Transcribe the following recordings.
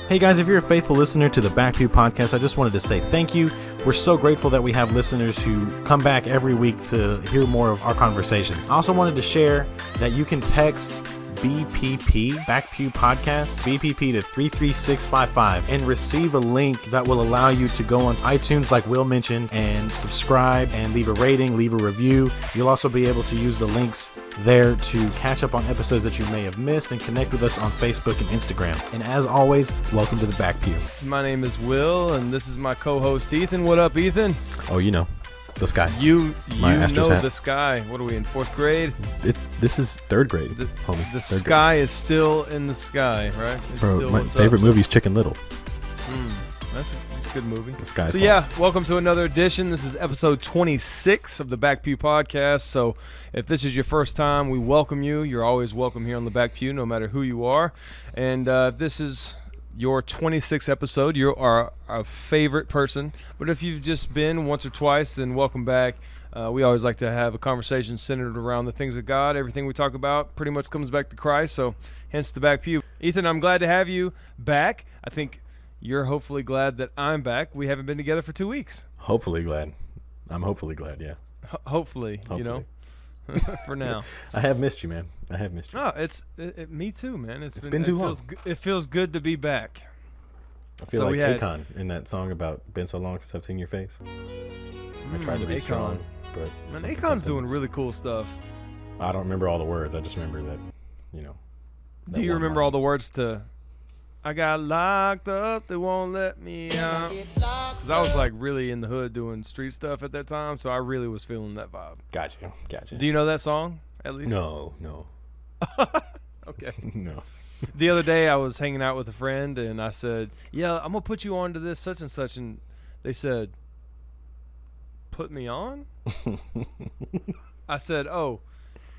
Hey guys, if you're a faithful listener to the Back Pew podcast, I just wanted to say thank you. We're so grateful that we have listeners who come back every week to hear more of our conversations. I also wanted to share that you can text BPP, Back Pew Podcast, BPP to 33655 and receive a link that will allow you to go on iTunes, like Will mentioned, and subscribe and leave a rating, leave a review. You'll also be able to use the links there to catch up on episodes that you may have missed and connect with us on Facebook and Instagram. And as always, welcome to the Back Pew. My name is Will, and this is my co-host Ethan. What up, Ethan? Oh, you know. The sky. You know the sky. What are we in, 4th grade? This is 3rd grade, homie. The sky is still in the sky, right? It's Bro, still my favorite movie is Chicken Little. That's a good movie. The sky. So yeah, welcome to another edition. This is episode 26 of the Back Pew podcast. So if this is your first time, we welcome you. You're always welcome here on the Back Pew, no matter who you are. And this is your 26th episode. You are our favorite person, but if you've just been once or twice, then welcome back. We always like to have a conversation centered around the things of God. Everything we talk about pretty much comes back to Christ, so hence the Back Pew. Ethan, I'm glad to have you back. I think you're hopefully glad that I'm back. We haven't been together for 2 weeks. Hopefully glad. I'm hopefully glad, yeah. Hopefully, you know. For now. I have missed you, man. I have missed you. Oh, me too, man. It's been too long. It feels good to be back. I feel like Akon in that song about been so long since I've seen your face. I tried to be strong, but man, Akon's doing really cool stuff. I don't remember all the words. I just remember that, you know. Do you remember all the words to I got locked up, they won't let me out? Because I was like really in the hood doing street stuff at that time, so I really was feeling that vibe. Gotcha. Do you know that song, at least? No. Okay. No. The other day I was hanging out with a friend, and I said, yeah, I'm going to put you on to this such and such, and they said, put me on? I said, oh,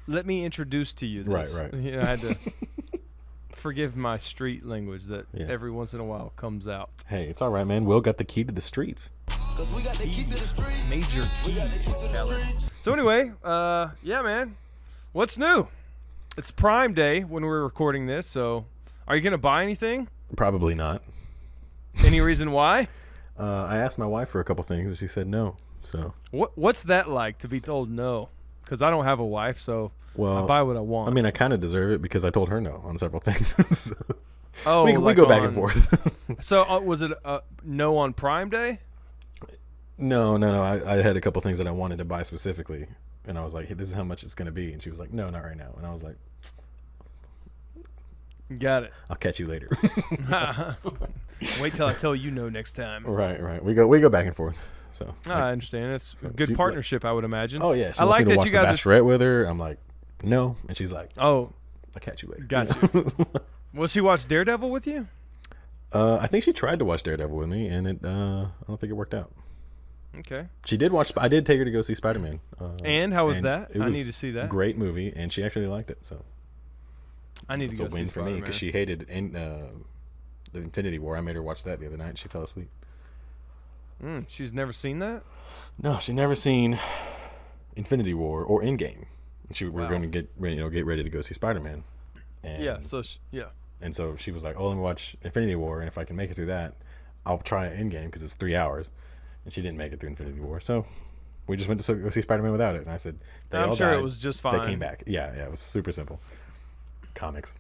let me introduce to you this. Right. You know, I had to forgive my street language that every once in a while comes out. Hey, it's all right, man. Will got the key to the streets. Cause we got the key to the streets. Major key. So anyway, yeah, man. What's new? It's Prime Day when we're recording this, so are you going to buy anything? Probably not. Any reason why? I asked my wife for a couple things, and she said no. So what's that like, to be told no? Because I don't have a wife, so I buy what I want. I mean, I kind of deserve it because I told her no on several things. So oh, we go back and forth. So was it a no on Prime Day? No. I had a couple things that I wanted to buy specifically, and I was like, hey, this is how much it's going to be. And she was like, no, not right now. And I was like, got it. I'll catch you later. Wait till I tell you no next time. Right. We go back and forth. So I understand. It's a good partnership, I would imagine. Oh yeah, she wants me to watch The Bachelorette with her. I'm like, no, and she's like, oh, I'll catch you later. Gotcha. Will she watch Daredevil with you? I think she tried to watch Daredevil with me, and I don't think it worked out. Okay. She did watch. I did take her to go see Spider-Man. And how was that? I need to see that. Great movie, and she actually liked it. So I need to go see Spider-Man. It's a win for me because she hated the Infinity War. I made her watch that the other night, and she fell asleep. She's never seen that? No, she's never seen Infinity War or Endgame. And we're going to get ready to go see Spider-Man. And And so she was like, "Oh, let me watch Infinity War, and if I can make it through that, I'll try Endgame because it's 3 hours." And she didn't make it through Infinity War, so we just went to go see Spider-Man without it. And I said, "I'm sure it was just fine." They came back. Yeah, it was super simple. Comics.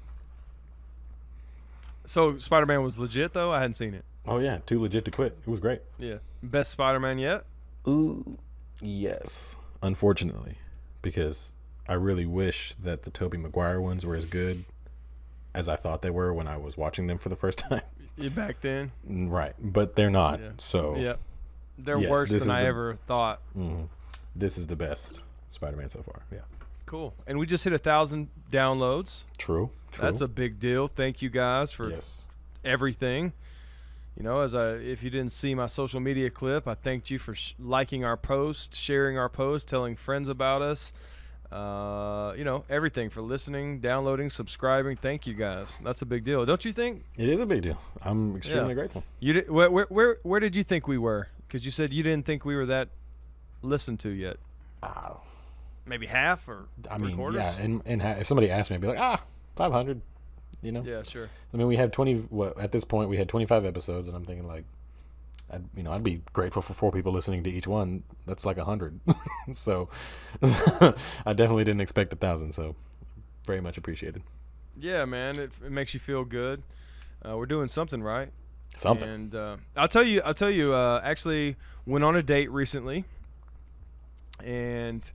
So Spider-Man was legit, though? I hadn't seen it. Oh yeah, too legit to quit. It was great. Yeah, best Spider-Man yet? Ooh, yes. Unfortunately, because I really wish that the Tobey Maguire ones were as good as I thought they were when I was watching them for the first time. Back then? Right, but they're not. Yeah. So yeah, they're worse than I ever thought. Mm-hmm. This is the best Spider-Man so far. Yeah. Cool. And we just hit 1,000 downloads. True. That's a big deal. Thank you guys for everything. You know, if you didn't see my social media clip, I thanked you for liking our post, sharing our post, telling friends about us. You know, everything, for listening, downloading, subscribing. Thank you guys. That's a big deal, don't you think? It is a big deal. I'm extremely grateful. You did, where did you think we were? Because you said you didn't think we were that listened to yet. Maybe half or I mean, quarters? yeah. And if somebody asked me, I'd be like, 500. You know? Yeah, sure. I mean, we had at this point we had 25 episodes, and I'm thinking like, I'd be grateful for 4 people listening to each one. That's like 100. So I definitely didn't expect 1,000. So very much appreciated. Yeah, man, it makes you feel good. We're doing something right. Something. And I'll tell you. Actually, went on a date recently, and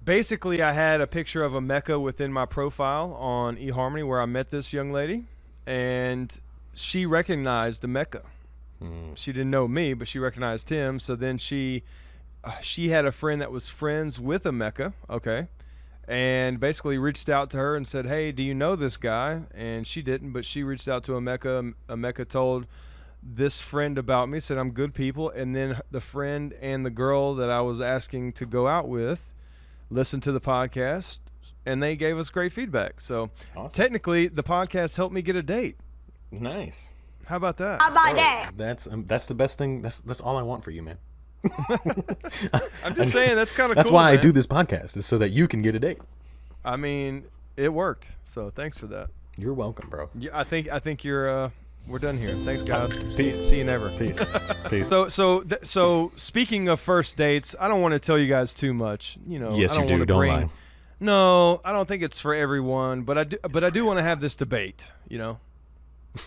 basically, I had a picture of a Mecca within my profile on eHarmony where I met this young lady, and she recognized the Mecca. She didn't know me, but she recognized him. So then she had a friend that was friends with a Mecca, okay, and basically reached out to her and said, "Hey, do you know this guy?" And she didn't, but she reached out to a Mecca. A Mecca told this friend about me, said I'm good people, and then the friend and the girl that I was asking to go out with listened to the podcast, and they gave us great feedback. So technically, the podcast helped me get a date. Nice. How about that? How about that? That's the best thing. That's all I want for you, man. I'm just saying that's kind of cool. That's why man. I do this podcast, is so that you can get a date. I mean, it worked. So thanks for that. You're welcome, bro. Yeah, I think you're. We're done here. Thanks, guys. Peace. See you never. Peace. Peace. So speaking of first dates, I don't want to tell you guys too much. You know. Yes, I don't you do. wanna Don't bring, lie. No, I don't think it's for everyone, but I do want to have this debate. You know.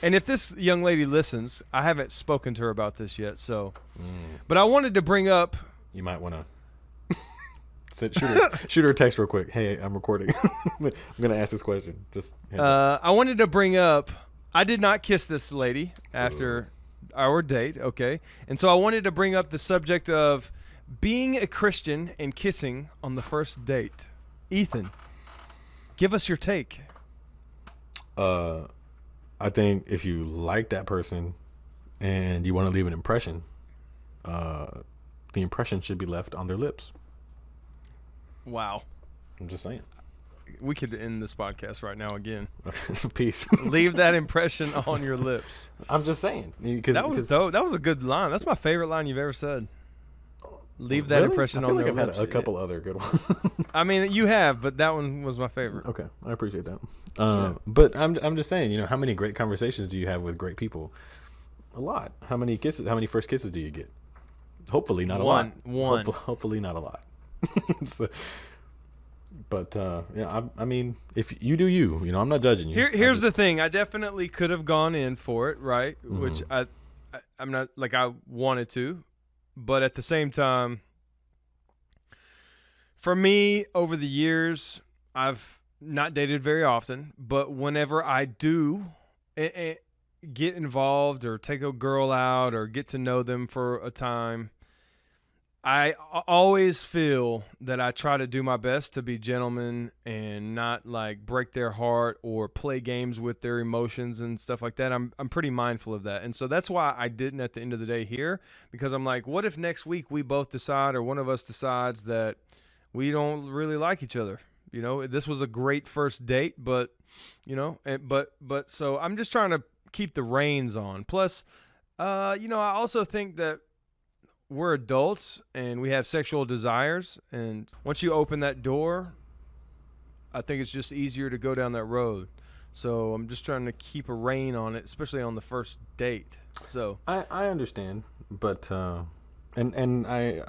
And if this young lady listens, I haven't spoken to her about this yet. So, but I wanted to bring up. You might want to shoot her a text real quick. Hey, I'm recording. I'm gonna ask this question. Just I wanted to bring up. I did not kiss this lady after our date, okay? And so I wanted to bring up the subject of being a Christian and kissing on the first date. Ethan, give us your take. I think if you like that person and you want to leave an impression, the impression should be left on their lips. Wow. I'm just saying. We could end this podcast right now again. Peace. Leave that impression on your lips. I'm just saying. That was dope. That was a good line. That's my favorite line you've ever said. Leave that impression on their lips. I've had a couple other good ones. I mean, you have, but that one was my favorite. Okay, I appreciate that. But I'm just saying, how many great conversations do you have with great people? A lot. How many first kisses do you get? Hopefully not a lot. One. Hopefully not a lot. So, but I mean, if you do you, I'm not judging you. Here's the thing. I definitely could have gone in for it, right? Mm-hmm. Which I'm not like I wanted to. But at the same time, for me, over the years, I've not dated very often. But whenever I do get involved or take a girl out or get to know them for a time, I always feel that I try to do my best to be gentleman and not like break their heart or play games with their emotions and stuff like that. I'm pretty mindful of that. And so that's why I didn't at the end of the day here, because I'm like, what if next week we both decide or one of us decides that we don't really like each other? This was a great first date, but but so I'm just trying to keep the reins on. Plus, I also think that we're adults and we have sexual desires, and once you open that door, I think it's just easier to go down that road. So I'm just trying to keep a rein on it, especially on the first date. So I understand, but and I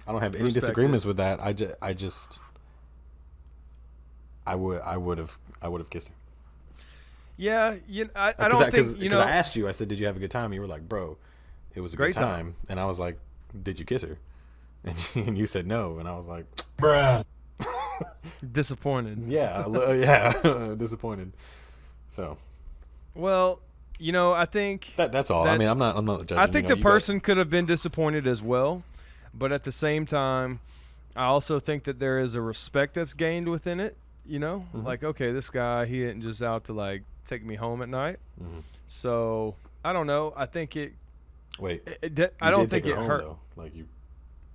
don't have any disagreements with that. I would have kissed her. Yeah, I don't think because I asked you. I said, "Did you have a good time?" And you were like, "Bro, it was a great good time." And I was like, "Did you kiss her?" And you said no. And I was like, Bruh. Disappointed. Yeah, disappointed. So, well, I think that's all. I mean, I'm not judging. I think the person could have been disappointed as well, but at the same time, I also think that there is a respect that's gained within it. Mm-hmm. Like, okay, this guy, he isn't just out to like take me home at night. Mm-hmm. So I don't know. I think it. Wait. I don't think it home, hurt. Though. Like you.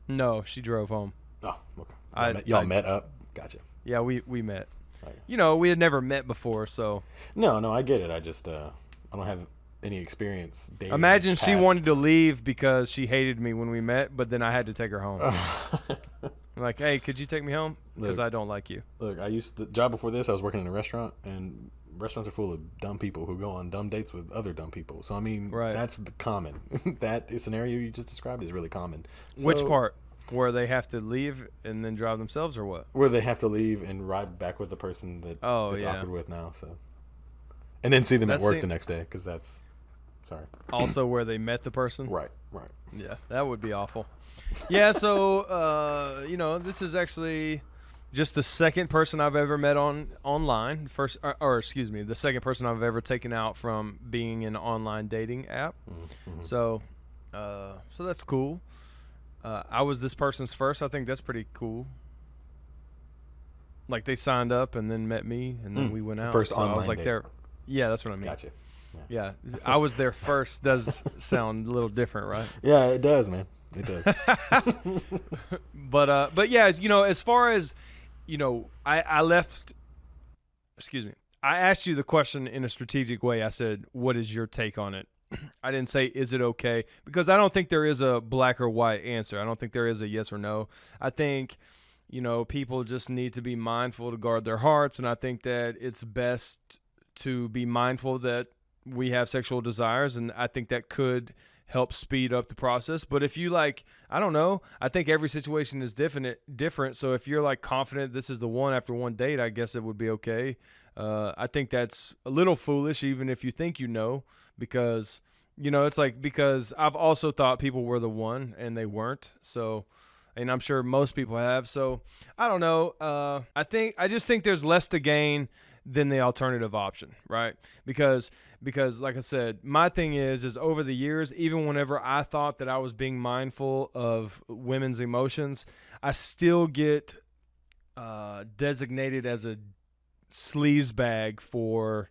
No, she drove home. Oh, okay. Y'all met up. Gotcha. Yeah, we met. Okay. We had never met before, so. No, I get it. I just I don't have any experience dating. Imagine she wanted to leave because she hated me when we met, but then I had to take her home. I'm like, hey, could you take me home? Because I don't like you. Look, the job before this, I was working in a restaurant, and restaurants are full of dumb people who go on dumb dates with other dumb people. So I mean, Right. that's the common. That scenario you just described is really common. Which So- part? Where they have to leave and then drive themselves, or what? Where they have to leave and ride back with the person that Oh, it's yeah. awkward with now. So, and then see them at That work seem- the next day because that's sorry. Also, where they met the person. Right. Yeah, that would be awful. Yeah, so this is actually just the second person I've ever met online. The second person I've ever taken out from being an online dating app. Mm-hmm. So that's cool. I was this person's first. I think that's pretty cool. Like they signed up and then met me, and then we went out. First so I was online like date. there. Yeah, that's what I mean. Gotcha. Yeah, I was there first. Does sound a little different, right? Yeah, it does, man. It does. But yeah, as far as, I left. Excuse me. I asked you the question in a strategic way. I said, "What is your take on it?" I didn't say, "Is it okay?" Because I don't think there is a black or white answer. I don't think there is a yes or no. I think, people just need to be mindful to guard their hearts, and I think that it's best to be mindful that we have sexual desires, and I think that could help speed up the process. But if you I don't know, I think every situation is different. So if you're confident this is the one after one date, I guess it would be okay. I think that's a little foolish, even if you think because because I've also thought people were the one and they weren't. So, and I'm sure most people have. So I don't know. I just think there's less to gain than the alternative option, right? Because like I said, my thing is over the years, even whenever I thought that I was being mindful of women's emotions, I still get designated as a sleaze bag for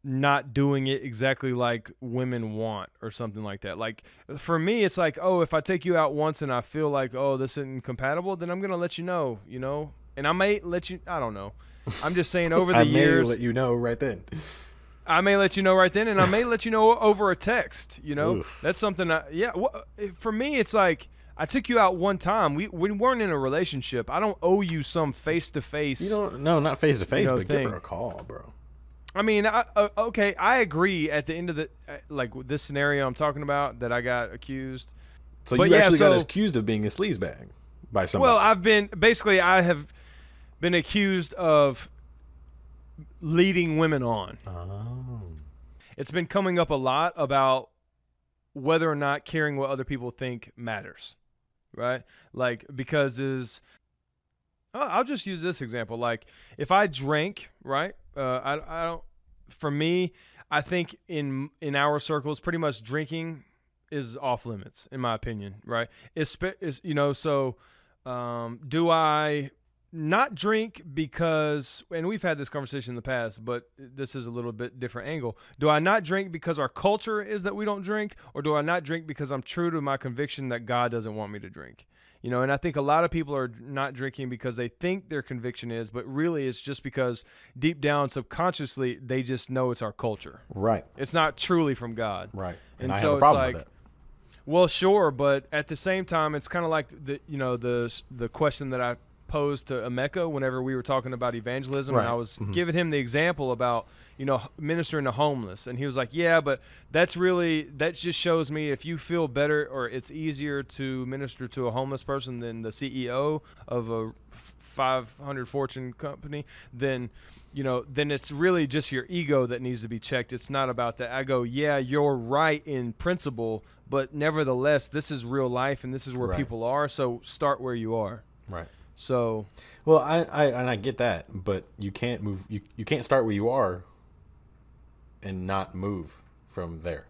not doing it exactly like women want or something like that. Like for me, it's like, oh, if I take you out once and I feel like, oh, this isn't compatible, then I'm going to let you know, and I may let you, I don't know. I'm just saying over the years. I may let you know right then. I may let you know right then, and I may let you know over a text, Oof. That's something for me, it's like, I took you out one time. We weren't in a relationship. I don't owe you some face-to-face. Not face-to-face, but thing. give her a call, bro. I mean, okay, I agree at the end of the, this scenario I'm talking about that I got accused. So But you yeah, actually got so- accused of being a sleazebag by somebody. Well, I have been accused of leading women on. Oh. It's been coming up a lot about whether or not caring what other people think matters, right? I'll just use this example. Like if I drank, right? I don't. For me, I think in our circles, pretty much drinking is off limits, in my opinion, right? Do I not drink because, and we've had this conversation in the past, but this is a little bit different angle. Do I not drink because our culture is that we don't drink, or do I not drink because I'm true to my conviction that God doesn't want me to drink? And I think a lot of people are not drinking because they think their conviction is, but really it's just because deep down subconsciously they just know it's our culture. Right. It's not truly from God. Right. And I so have a it's problem like, with that. well, sure, but at the same time, it's kind of like the question that I posed to Emeka whenever we were talking about evangelism, Right. and I was giving him the example about ministering to homeless, and he was like, "Yeah, but that just shows me if you feel better or it's easier to minister to a homeless person than the CEO of a 500 Fortune company, then." Then it's really just your ego that needs to be checked. It's not about that. I go, yeah, you're right in principle, but nevertheless, this is real life and this is where Right. people are. So start where you are. Right. So, Well, I get that, but you can't move. You can't start where you are and not move from there.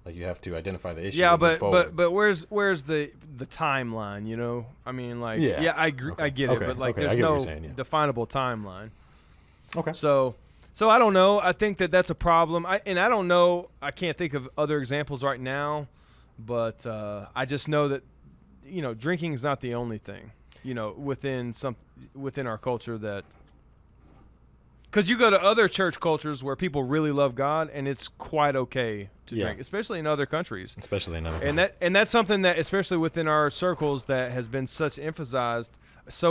Like you have to identify the issue. yeah, and move but forward. where's the timeline? I mean, like, Yeah. I agree, Okay. I get it, Okay. but like, Okay. I there's get what no you're saying, yeah. definable timeline. Okay. So I don't know. I think that that's a problem. I don't know. I can't think of other examples right now, but I just know that drinking is not the only thing. Within our culture that. Because you go to other church cultures where people really love God, and it's quite okay to Yeah. drink, especially in other countries. Especially another. And that's something that, especially within our circles, that has been so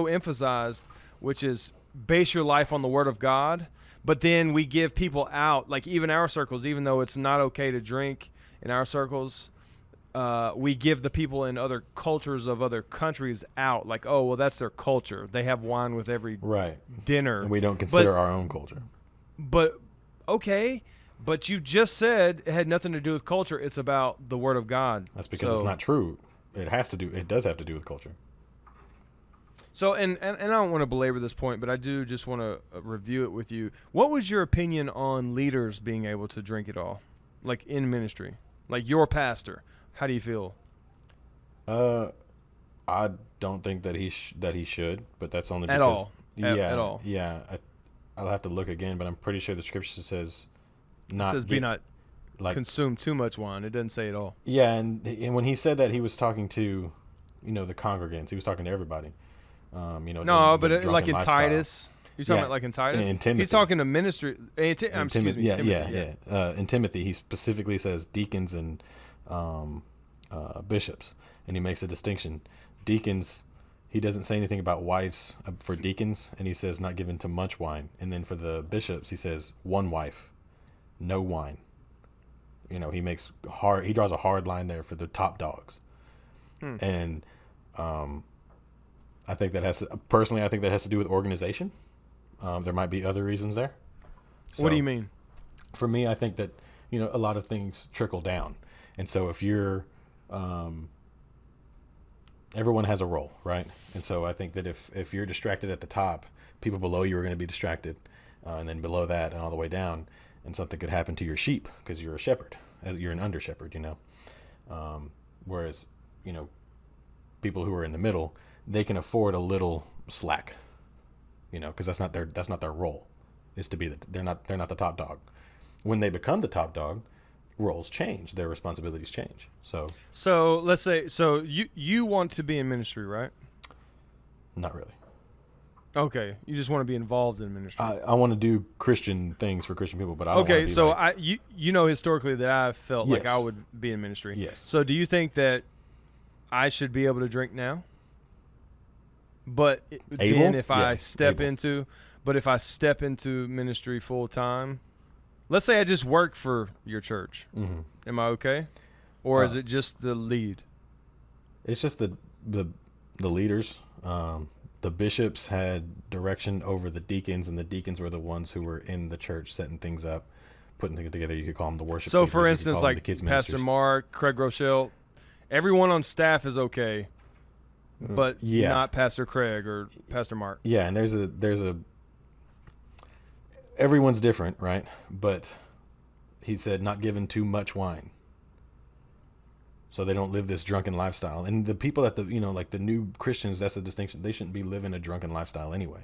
emphasized, which is base your life on the Word of God. But then we give people out, like even our circles, even though it's not okay to drink in our circles, we give the people in other cultures of other countries out. Like, oh, well, that's their culture. They have wine with every dinner. And we don't consider our own culture. But, okay, but you just said it had nothing to do with culture. It's about the Word of God. That's because it's not true. It does have to do with culture. So, and I don't want to belabor this point, but I do just want to review it with you. What was your opinion on leaders being able to drink it all, like in ministry, like your pastor? How do you feel? I don't think that he should, but that's only at because all. At all. Yeah, I'll have to look again, but I'm pretty sure the scripture says It says be not consume too much wine. It doesn't say at all. Yeah, and when he said that, he was talking to, the congregants. He was talking to everybody. No, but like in lifestyle. Titus. You're talking about like in Titus? In Timothy. He's talking to ministry. Excuse me. Timothy. In Timothy, he specifically says deacons and bishops, and he makes a distinction. Deacons, he doesn't say anything about wives for deacons, and he says not given to much wine. And then for the bishops, he says one wife, no wine. He draws a hard line there for the top dogs. And I think that has to do with organization. There might be other reasons there. So, what do you mean? For me, I think that, a lot of things trickle down. And so if you're, everyone has a role, right? And so I think that if you're distracted at the top, people below you are going to be distracted. And then below that and all the way down, and something could happen to your sheep because you're a shepherd, you're an under shepherd, whereas, people who are in the middle, they can afford a little slack, because that's not their role, is to be they're not the top dog. When they become the top dog, roles change, their responsibilities change. So let's say, you want to be in ministry, right? Not really. Okay, you just want to be involved in ministry. I want to do Christian things for Christian people, but I don't want to be so historically that I felt like I would be in ministry. Yes. So do you think that I should be able to drink now? But then if I step into ministry full time, let's say I just work for your church, am I okay? Or is it just the lead? It's just the leaders. The bishops had direction over the deacons, and the deacons were the ones who were in the church setting things up, putting things together. You could call them the worship. So leaders, for instance, like Pastor ministers. Mark, Craig Rochelle, everyone on staff is okay. But not Pastor Craig or Pastor Mark. Yeah, and there's a everyone's different, right? But he said not given too much wine, so they don't live this drunken lifestyle. And the people that like the new Christians, that's a distinction. They shouldn't be living a drunken lifestyle anyway.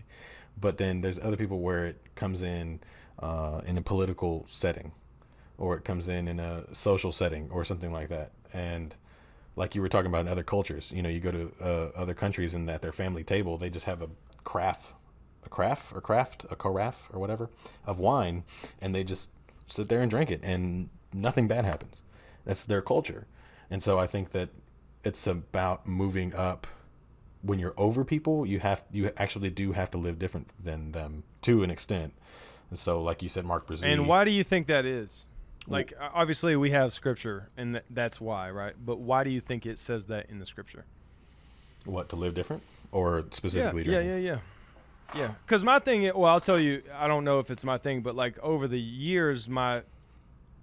But then there's other people where it comes in a political setting, or it comes in a social setting, or something like that. And like you were talking about in other cultures, you go to other countries, and at their family table, they just have a carafe or whatever of wine, and they just sit there and drink it, and nothing bad happens. That's their culture. And so I think that it's about moving up. When you're over people, you actually do have to live different than them to an extent. And so, like you said, Mark Brazil. And why do you think that is? Like, obviously we have scripture, and that's why, right? But why do you think it says that in the scripture? What, to live different? Or specifically drinking? Yeah. Because my thing, I'll tell you, I don't know if it's my thing, but like over the years, my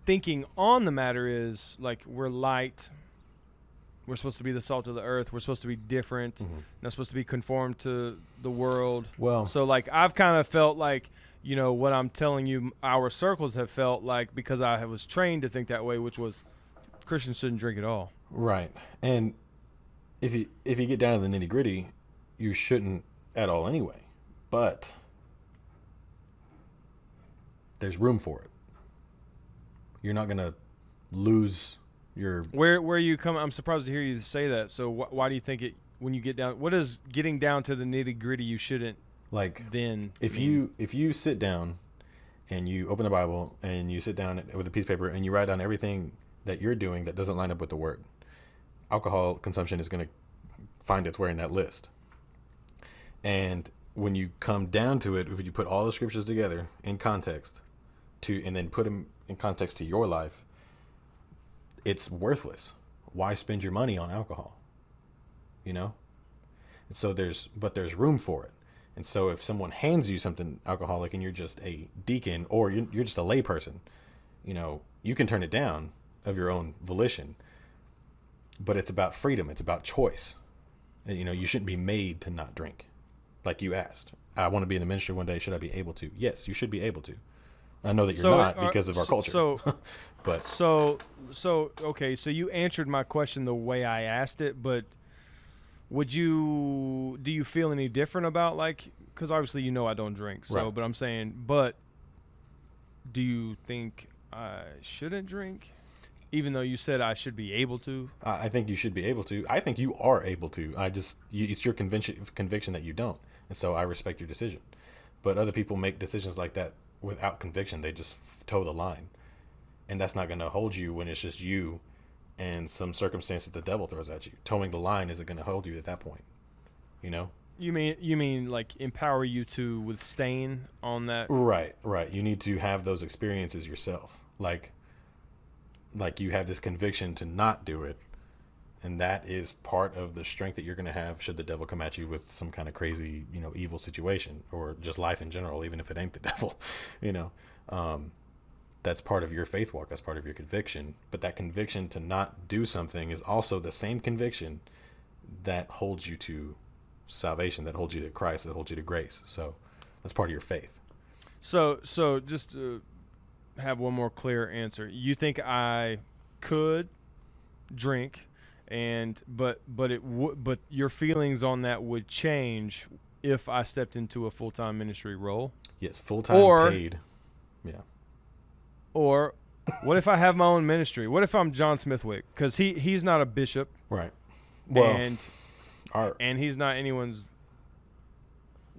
thinking on the matter is like we're light. We're supposed to be the salt of the earth. We're supposed to be different. Not supposed to be conformed to the world. Well, so like I've kind of felt like, what I'm telling you, our circles have felt like, because I was trained to think that way, which was Christians shouldn't drink at all. Right. And if you get down to the nitty gritty, you shouldn't at all anyway. But there's room for it. You're not going to lose your... Where you come... I'm surprised to hear you say that. So why do you think when you get down... What is getting down to the nitty gritty you shouldn't then if you sit down and you open the Bible and you sit down with a piece of paper and you write down everything that you're doing that doesn't line up with the word, alcohol consumption is going to find its way in that list. And when you come down to it, if you put all the scriptures together in context, and then put them in context to your life, it's worthless. Why spend your money on alcohol? You know? And so there's room for it. And so if someone hands you something alcoholic and you're just a deacon or you're just a lay person, you know, you can turn it down of your own volition. But it's about freedom. It's about choice. And, you know, you shouldn't be made to not drink. Like you asked. I want to be in the ministry one day. Should I be able to? Yes, you should be able to. I know that you're not because of our culture. But okay, so you answered my question the way I asked it, but do you feel any different about, like, because obviously you know I don't drink, so right. But I'm saying, but do you think I shouldn't drink, even though you said I should be able to? I think you should be able to. I think you are able to. It's your conviction that you don't, and so I respect your decision. But other people make decisions like that without conviction. They just toe the line, and that's not going to hold you when it's just you and some circumstance that the devil throws at you. Towing the line isn't going to hold you at that point, you know? You mean like empower you to withstand on that? Right. You need to have those experiences yourself. Like you have this conviction to not do it, and that is part of the strength that you're going to have should the devil come at you with some kind of crazy, you know, evil situation, or just life in general, even if it ain't the devil, you know. That's part of your faith walk. That's part of your conviction. But that conviction to not do something is also the same conviction that holds you to salvation, that holds you to Christ, that holds you to grace. So that's part of your faith. So just to have one more clear answer, you think I could drink, but your feelings on that would change if I stepped into a full-time ministry role? Yes, full-time paid. Yeah. Or what if I have my own ministry? What if I'm John Smithwick? Because he's not a bishop. Right. Well, and he's not anyone's.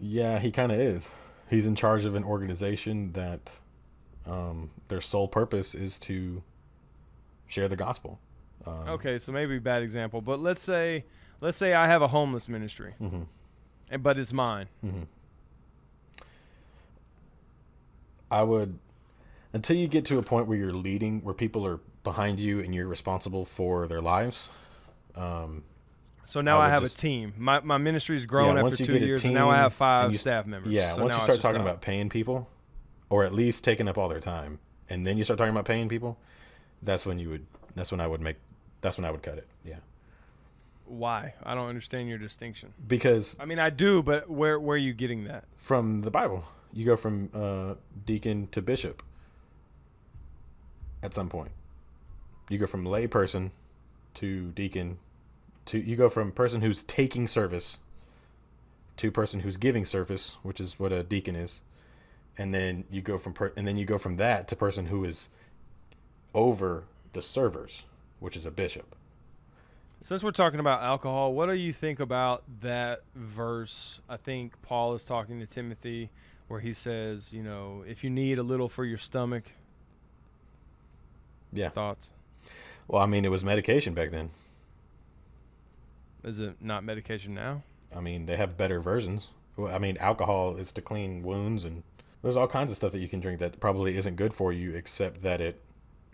Yeah, he kind of is. He's in charge of an organization that their sole purpose is to share the gospel. Okay, so maybe a bad example, but let's say I have a homeless ministry, but it's mine. Mm-hmm. I would. Until you get to a point where you're leading, where people are behind you and you're responsible for their lives. So now I have a team. My ministry's grown after 2 years, and now I have 5 staff members. Yeah, so once you start talking about paying people, or at least taking up all their time, and then you start talking about paying people, that's when I would cut it. Yeah. Why? I don't understand your distinction. Because I mean, I do, but where are you getting that? From the Bible. You go from deacon to bishop. At some point, you go from lay person to deacon you go from person who's taking service to person who's giving service, which is what a deacon is, and then you go from that to person who is over the servers, which is a bishop. Since we're talking about alcohol, what do you think about that verse? I think Paul is talking to Timothy where he says, you know, if you need a little for your stomach. Yeah. Thoughts? Well, I mean, it was medication back then. Is it not medication now? I mean, they have better versions. Well, I mean, alcohol is to clean wounds, and there's all kinds of stuff that you can drink that probably isn't good for you, except that it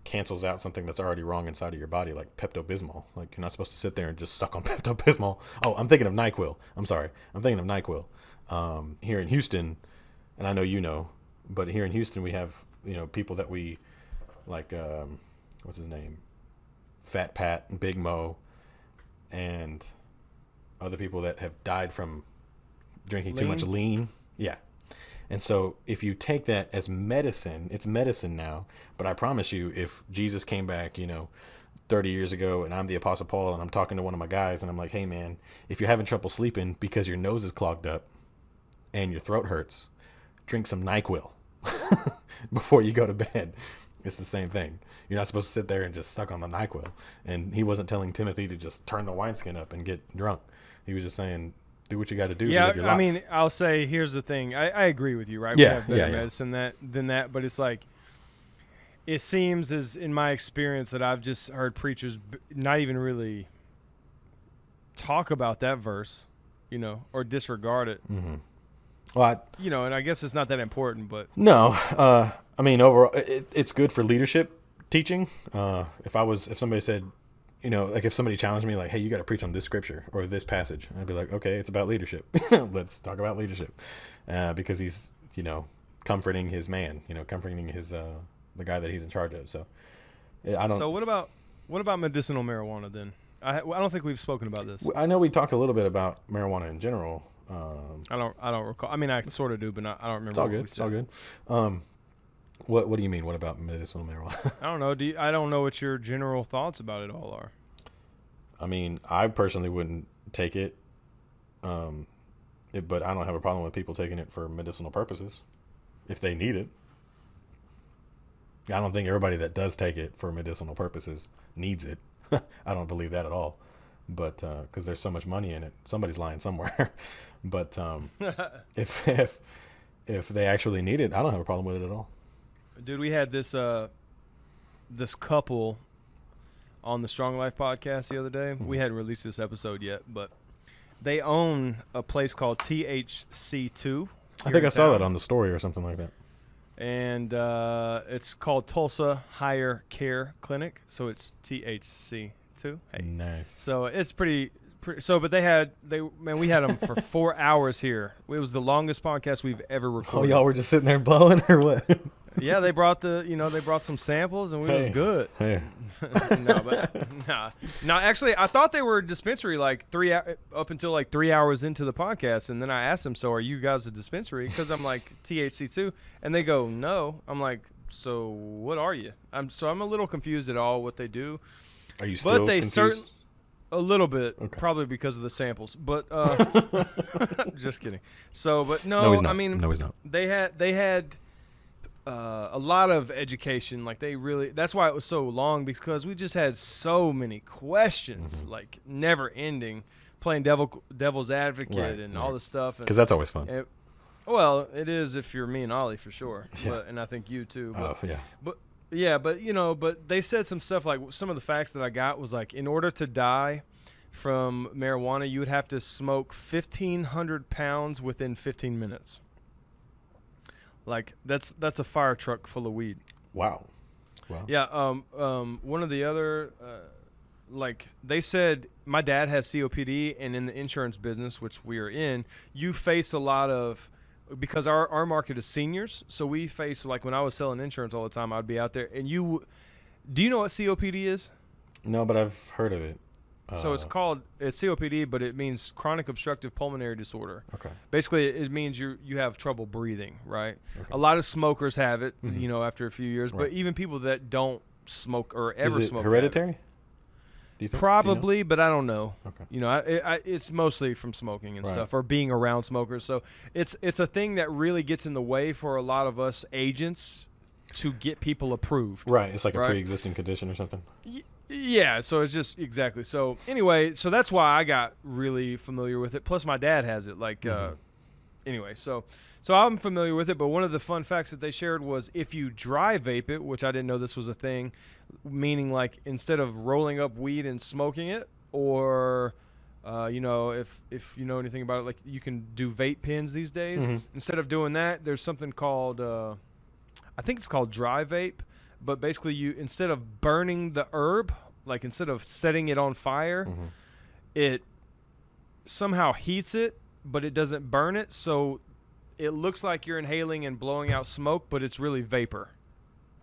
cancels out something that's already wrong inside of your body, like Pepto-Bismol. Like, you're not supposed to sit there and just suck on Pepto-Bismol. Oh, I'm thinking of NyQuil. I'm sorry. I'm thinking of NyQuil. Here in Houston, and I know you know, but here in Houston we have, you know, people that we like, what's his name? Fat Pat and Big Mo and other people that have died from drinking too much lean. Yeah. And so if you take that as medicine, it's medicine now. But I promise you, if Jesus came back, 30 years ago, and I'm the Apostle Paul, and I'm talking to one of my guys, and I'm like, hey, man, if you're having trouble sleeping because your nose is clogged up and your throat hurts, drink some NyQuil before you go to bed. It's the same thing. You're not supposed to sit there and just suck on the NyQuil. And he wasn't telling Timothy to just turn the wineskin up and get drunk. He was just saying, do what you got to do. Yeah, to live your life. I mean, I'll say, here's the thing. I agree with you, right? Yeah, we have better medicine than that, but it's like, it seems as in my experience that I've just heard preachers not even really talk about that verse, or disregard it. Mm-hmm. Well, and I guess it's not that important, but no. I mean, overall, it's good for leadership teaching. If somebody said, like if somebody challenged me, like, hey, you got to preach on this scripture or this passage, I'd be like, okay, it's about leadership. Let's talk about leadership, because he's, comforting his man, comforting his the guy that he's in charge of. So, I don't. So what about medicinal marijuana then? I don't think we've spoken about this. I know we talked a little bit about marijuana in general. I don't recall. I mean, I sort of do, but I don't remember. It's all good. It's all good. What do you mean? What about medicinal marijuana? I don't know. I don't know what your general thoughts about it all are. I mean, I personally wouldn't take it, but I don't have a problem with people taking it for medicinal purposes if they need it. I don't think everybody that does take it for medicinal purposes needs it. I don't believe that at all. But because there's so much money in it, somebody's lying somewhere. But if they actually need it, I don't have a problem with it at all. Dude, we had this couple on the Strong Life podcast the other day. Mm-hmm. We hadn't released this episode yet, but they own a place called THC2. I think I saw that on the story or something like that. And it's called Tulsa Higher Care Clinic, so it's THC2. Hey. Nice. So it's pretty. So, but we had them for 4 hours here. It was the longest podcast we've ever recorded. Oh, y'all were just sitting there blowing or what? Yeah, they brought some samples and it was good. Hey. No, actually, I thought they were a dispensary up until like 3 hours into the podcast, and then I asked them, "So are you guys a dispensary?" Because I'm like THC2, and they go, "No." I'm like, "So what are you?" I'm a little confused at all what they do. Are you still confused? A little bit, okay. Probably because of the samples, but just kidding. So, but no, he's not. I mean, no, he's not. They had a lot of education. Like that's why it was so long, because we just had so many questions, mm-hmm. like never ending, playing devil's advocate and all this stuff. Because that's always fun. Well, it is if you're me and Ollie for sure, and I think you too. But, yeah. But they said some stuff like some of the facts that I got was like, in order to die from marijuana, you would have to smoke 1,500 pounds within 15 minutes. Like that's a fire truck full of weed. Wow. Yeah. One of the other, like they said, my dad has COPD, and in the insurance business, which we are in, you face a lot of. Because our market is seniors, so we face, like when I was selling insurance all the time, I'd be out there. And do you know what COPD is? No, but I've heard of it. So it's COPD, but it means chronic obstructive pulmonary disorder. Okay. Basically, it means you have trouble breathing, right? Okay. A lot of smokers have it, mm-hmm. After a few years. Right. But even people that don't smoke or ever is it smoke. Hereditary? Do you think? Probably, but I don't know. Okay. It's mostly from smoking and right. stuff, or being around smokers. So it's a thing that really gets in the way for a lot of us agents to get people approved. Right. It's like a pre-existing condition or something. Yeah. So it's just exactly. So anyway, so that's why I got really familiar with it. Plus, my dad has it. Like, mm-hmm. Anyway, so I'm familiar with it. But one of the fun facts that they shared was if you dry vape it, which I didn't know this was a thing. Meaning, like, instead of rolling up weed and smoking it, or, if you know anything about it, like, you can do vape pens these days. Mm-hmm. Instead of doing that, there's something called, I think it's called dry vape. But basically, instead of burning the herb, like, instead of setting it on fire, mm-hmm. it somehow heats it, but it doesn't burn it. So it looks like you're inhaling and blowing out smoke, but it's really vapor.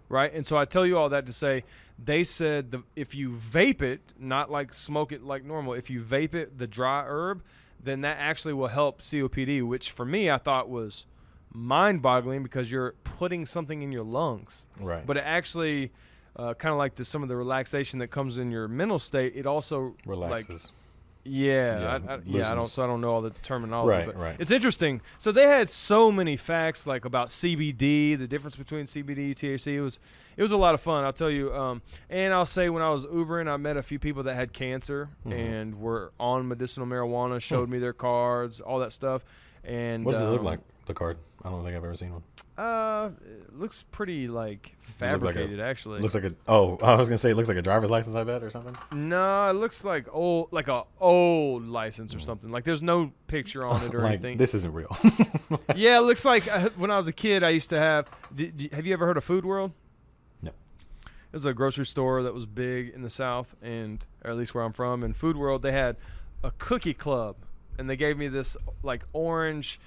Right. And so I tell you all that to say, they said if you vape it, not like smoke it like normal, if you vape it, the dry herb, then that actually will help COPD, which for me, I thought was mind boggling because you're putting something in your lungs. Right. But it actually kind of like some of the relaxation that comes in your mental state. It also relaxes. I don't know all the terminology, but right. It's interesting. So they had so many facts like about CBD, the difference between CBD, THC. It was a lot of fun, I'll tell you. And I'll say when I was Ubering, I met a few people that had cancer mm-hmm. and were on medicinal marijuana, showed me their cards, all that stuff. And What does it look like? The card? I don't think I've ever seen one. It looks pretty like fabricated, actually. Looks like I was gonna say it looks like a driver's license, I bet, or something. No, it looks like a old license or something. Like there's no picture on it or Like, anything. this isn't real. Yeah, it looks like when I was a kid, I used to have. Have you ever heard of Food World? No. It was a grocery store that was big in the South, and or at least where I'm from. In Food World, they had a cookie club, and they gave me this like orange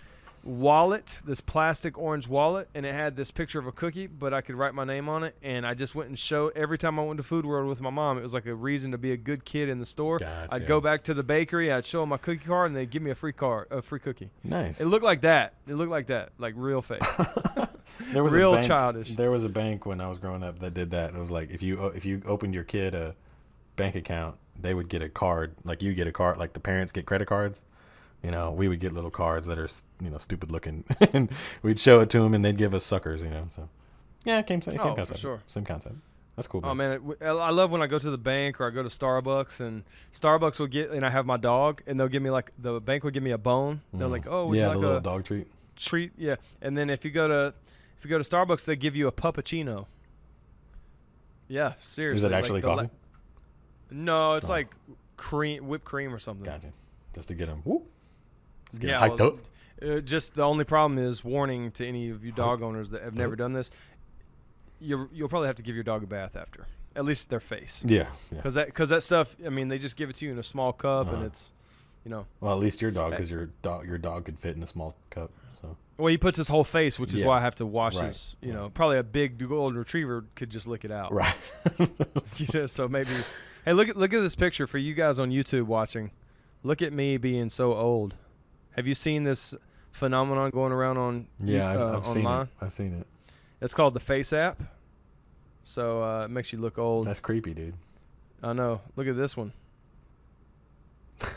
wallet, this plastic orange wallet, and it had this picture of a cookie, but I could write my name on it. And I just went and showed every time I went to Food World with my mom. It was like a reason to be a good kid in the store. Gotcha. I'd go back to the bakery, I'd show them my cookie card, and they'd give me a free cookie. Nice. It looked like that. It looked like that, like real fake. There was real a bank, childish. There was a bank when I was growing up that did that. It was like if you opened your kid a bank account, they would get a card. Like you get a card, like the parents get credit cards. You know, we would get little cards that are, stupid looking, and we'd show it to them, and they'd give us suckers. So yeah, it came For concept. sure. Same concept. That's cool. Oh man, I love when I go to the bank or I go to Starbucks, and Starbucks will get, and I have my dog, and they'll give me the bank will give me a bone. They're like, oh, would you like the a little dog treat. Yeah, and then if you go to Starbucks, they give you a puppuccino. Yeah, seriously. Is it actually coffee? No, it's like whipped cream or something. Gotcha. Just to get them. Woo. Just get 'em hyped up. Just the only problem is, warning to any of you dog owners that have never done this, you'll probably have to give your dog a bath after, at least their face. Yeah. Because that stuff, I mean, they just give it to you in a small cup, and it's, Well, at least your dog, because your dog could fit in a small cup. So. Well, he puts his whole face, which is why I have to wash Right. his. Probably a big golden retriever could just lick it out. Right. So maybe. Hey, look at this picture for you guys on YouTube watching. Look at me being so old. Have you seen this phenomenon going around on I've seen online? it. I've seen it. It's called the FaceApp. So it makes you look old. That's creepy, dude. I know. Look at this one.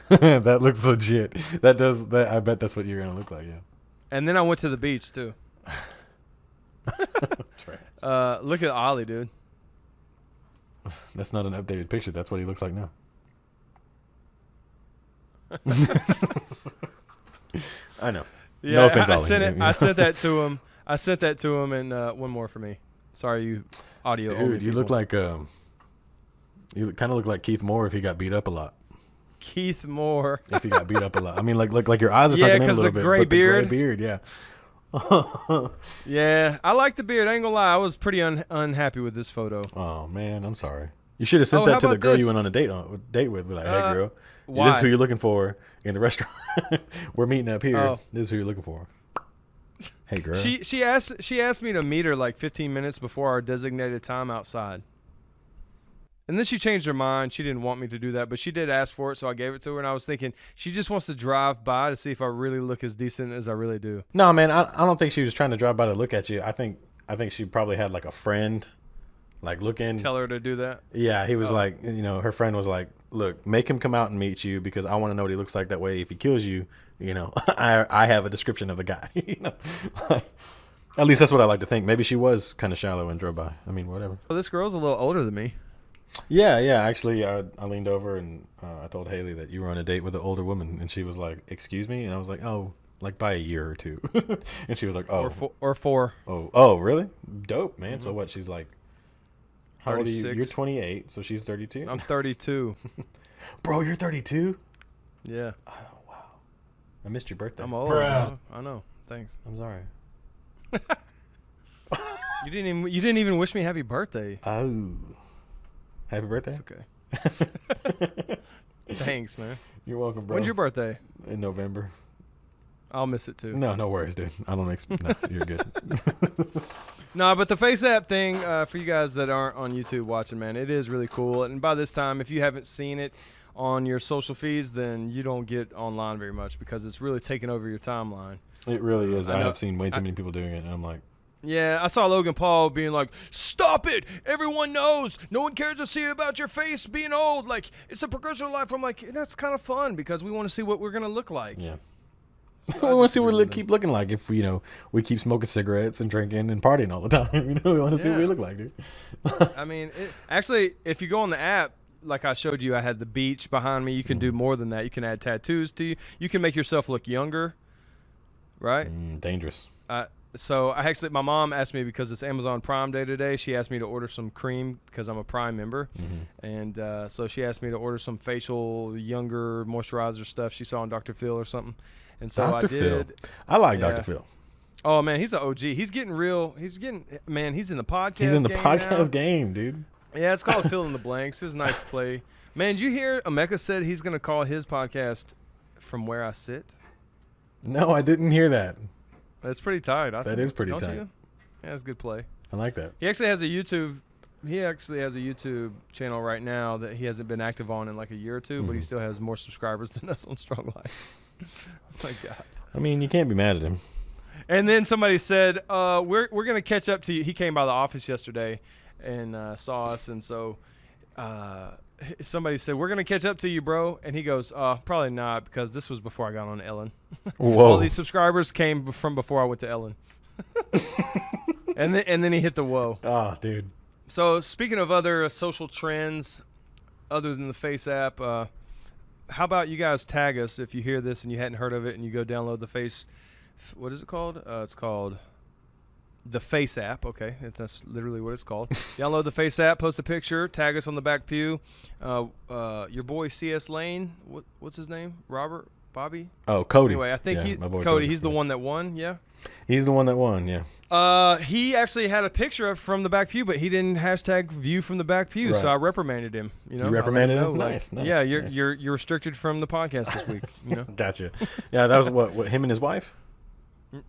That looks legit. That does. I bet that's what you're gonna look like. Yeah. And then I went to the beach too. Look at Ollie, dude. That's not an updated picture. That's what he looks like now. I know. Yeah, no offense, I Ollie. sent it. I sent that to him. And one more for me. Sorry, you audio. Dude, you look like you kind of look like Keith Moore if he got beat up a lot. Keith Moore. If he got beat up a lot, I mean, like your eyes are Yeah, sucking in a 'cause little the bit. gray but beard. The gray beard, yeah. Yeah, I like the beard. I ain't gonna lie. I was pretty unhappy with this photo. Oh man, I'm sorry. You should have sent Oh, that how to the about girl this? you went on a date with. Be like, hey girl, why? this is who you're looking for in the restaurant. We're meeting up here. Oh. This is who you're looking for. Hey girl. She asked me to meet her like 15 minutes before our designated time outside. And then she changed her mind. She didn't want me to do that, but she did ask for it, so I gave it to her. And I was thinking, she just wants to drive by to see if I really look as decent as I really do. No, man, I don't think she was trying to drive by to look at you. I think she probably had like a friend, like looking. Tell her to do that? Yeah, he was like, her friend was like, look, make him come out and meet you because I want to know what he looks like. That way, if he kills you, I have a description of the guy. At least that's what I like to think. Maybe she was kind of shallow and drove by. I mean, whatever. Well, this girl's a little older than me. Yeah. Actually, I leaned over and I told Haley that you were on a date with an older woman, and she was like, "Excuse me," and I was like, "Oh, like by a year or two." And she was like, "Oh, Or four. Oh, really? Dope, man." Mm-hmm. So what? She's like, "How old are you? 36. You're 28, so she's 32." I'm 32. Bro, you're 32? Yeah. Oh wow, I missed your birthday. I'm old. I know. Thanks. I'm sorry. You didn't even wish me happy birthday. Oh, happy birthday! It's okay. Thanks, man. You're welcome, bro. When's your birthday? In November. I'll miss it too. No worries, dude. I don't expect. No, you're good. No, but the FaceApp thing, for you guys that aren't on YouTube watching, man, it is really cool. And by this time, if you haven't seen it on your social feeds, then you don't get online very much because it's really taking over your timeline. It really is. I know. have seen way too many people doing it, and I'm like, Yeah, I saw Logan Paul being like, "Stop it! Everyone knows. No one cares to see about your face being old. Like, it's the progression of life." I'm like, that's kind of fun because we want to see what we're gonna look like. yeah. We want to see what we keep looking like if we keep smoking cigarettes and drinking and partying all the time. We want to see what we look like, dude. I mean, actually, if you go on the app, like I showed you, I had the beach behind me. You can do more than that. You can add tattoos to you. You can make yourself look younger. right? Dangerous. So my mom asked me, because it's Amazon Prime Day today, she asked me to order some cream because I'm a Prime member. And so she asked me to order some facial younger moisturizer stuff she saw on Dr. Phil or something. And so Dr. I did. Phil. I like Yeah. Dr. Phil. Oh, man, he's an OG. He's in the podcast He's in the game podcast now. game, dude. Yeah, it's called Fill in the Blanks. It's a nice play. Man, did you hear Emeka said he's going to call his podcast From Where I Sit? No, I didn't hear that. That's pretty tight. That is pretty don't tight. You? Yeah, it's a good play. I like that. He actually has a YouTube channel right now that he hasn't been active on in like a year or two, but he still has more subscribers than us on Strong Life. Oh my God. I mean, you can't be mad at him. And then somebody said, we're going to catch up to you. He came by the office yesterday and saw us, and so somebody said, we're going to catch up to you, bro. And he goes, probably not, because this was before I got on Ellen. Whoa. All these subscribers came from before I went to Ellen. and then he hit the whoa. Oh, dude. So speaking of other social trends other than the FaceApp, how about you guys tag us if you hear this and you hadn't heard of it, and you go download the what is it called? It's called the FaceApp. Okay, that's literally what it's called. Download the FaceApp, post a picture, tag us on the Back Pew. Your boy CS Lane, what's his name? Robert? Bobby? Oh, Cody. Anyway, I think my boy Cody. He's the one that won. Yeah. He's the one that won. Yeah. He actually had a picture from the Back Pew, but he didn't hashtag view from the Back Pew, Right. so I reprimanded him. You reprimanded him? him? Nice. Yeah, nice. you're restricted from the podcast this week. You know. Gotcha. Yeah, that was what him and his wife?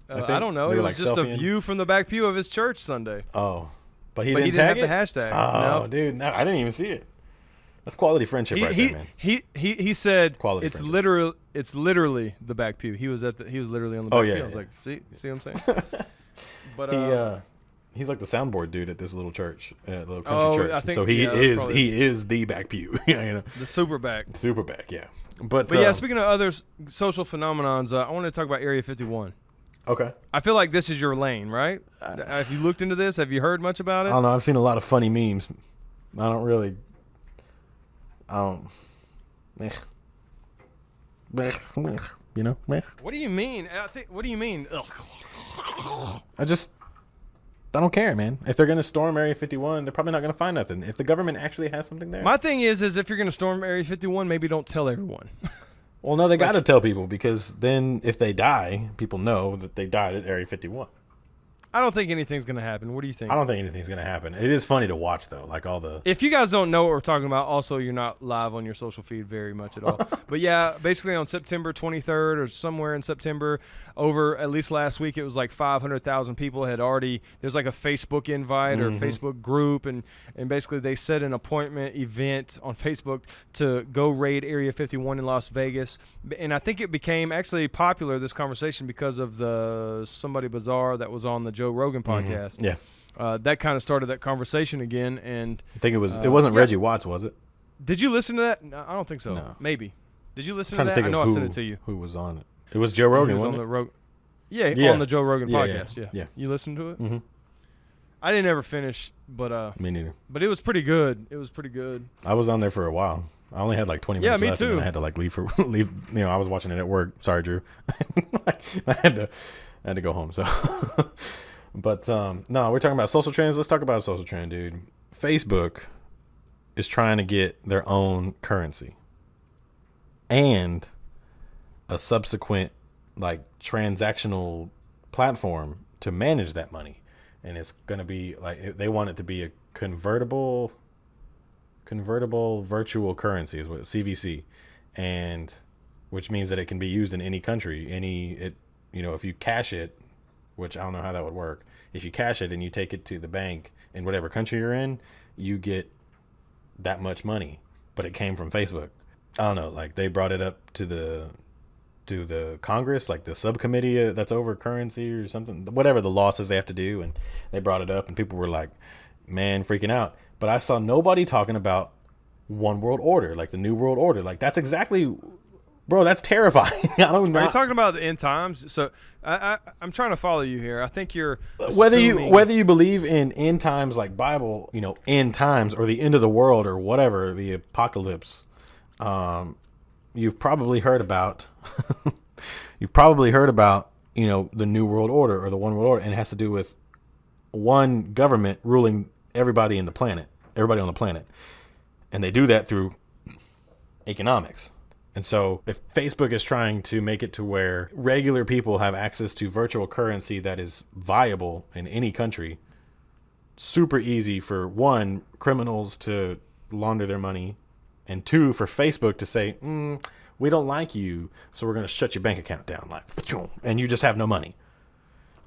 I don't know. they It were, was like, just a selfieing? view from the Back Pew of his church Sunday. Oh. But he But didn't he didn't tag have it? the hashtag. Oh, No. dude. No, I didn't even see it. That's quality friendship right there, man. He said Quality it's friendship. literally the Back Pew. He was literally on the Oh, Back yeah, Pew. I was yeah. like, see what I'm saying? But He's like the soundboard dude at this little church, little country Oh, church. I think- So he yeah, that's is probably- he is the Back Pew. You know, the super back. super back, yeah. But But yeah, speaking of other social phenomenons, I want to talk about Area 51. okay. I feel like this is your lane, right? Have you looked into this? Have you heard much about I it? don't know. I've seen a lot of funny memes. I don't. You know. What do you mean? What do you mean? Ugh. I don't care, man. If they're gonna storm Area 51, they're probably not gonna find nothing. If the government actually has something there, My thing is if you're going to storm Area 51, maybe don't tell everyone. well, no, they got to tell people, because then if they die, people know that they died at Area 51. I don't think anything's going to happen. What do you think? I don't think anything's gonna happen. It is funny to watch though, like all the. If you guys don't know what we're talking about, also you're not live on your social feed very much at all. But yeah, basically on September 23rd or somewhere in September, over at least last week, it was like 500,000 people had already. There's like a Facebook invite or Facebook group, and basically they set an appointment event on Facebook to go raid Area 51 in Las Vegas. And I think it became actually popular, this conversation, because of the Somebody Bizarre that was on the Joe Rogan podcast. Yeah, That kind of started that conversation again. And I think it was. It wasn't yeah. Reggie Watts, was it? did you listen to that? No, I don't think so. No. Maybe. Did you listen I'm to trying to that? think I of know who, I sent it to you. who was on it. It was Joe He Rogan, was wasn't on it? the Yeah. on the Joe Rogan Yeah, podcast. yeah. You listened to it? Mm-hmm. I didn't ever finish, but Me neither. it was pretty good. It was pretty good. I was on there for a while. I only had like 20 Yeah, minutes me left, and then too. I had to like leave. You know, I was watching it at work. Sorry, Drew. I had to go home. So, but no, we're talking about social trends. Let's talk about a social trend, dude. Facebook is trying to get their own currency and a subsequent like transactional platform to manage that money, and it's gonna be like they want it to be a convertible virtual currency, is what CVC, and which means that it can be used in any country, if you cash it, which I don't know how that would work. If you cash it and you take it to the bank in whatever country you're in, you get that much money, but it came from Facebook. I don't know, like they brought it up to the Congress, like the subcommittee that's over currency or something, whatever the law says they have to do, and they brought it up, and people were like, man, freaking out. But I saw nobody talking about one world order, like the new world order. Like that's exactly, bro, that's terrifying. I don't know. Are you talking about the end times? So I'm trying to follow you here. I think you're whether assuming- you believe in end times like Bible, end times, or the end of the world or whatever, the apocalypse. You've probably heard about the New World Order or the One World Order, and it has to do with one government ruling everybody on the planet, and they do that through economics. And so if Facebook is trying to make it to where regular people have access to virtual currency that is viable in any country, super easy for one, criminals to launder their money, and two, for Facebook to say, we don't like you, so we're going to shut your bank account down, and you just have no money.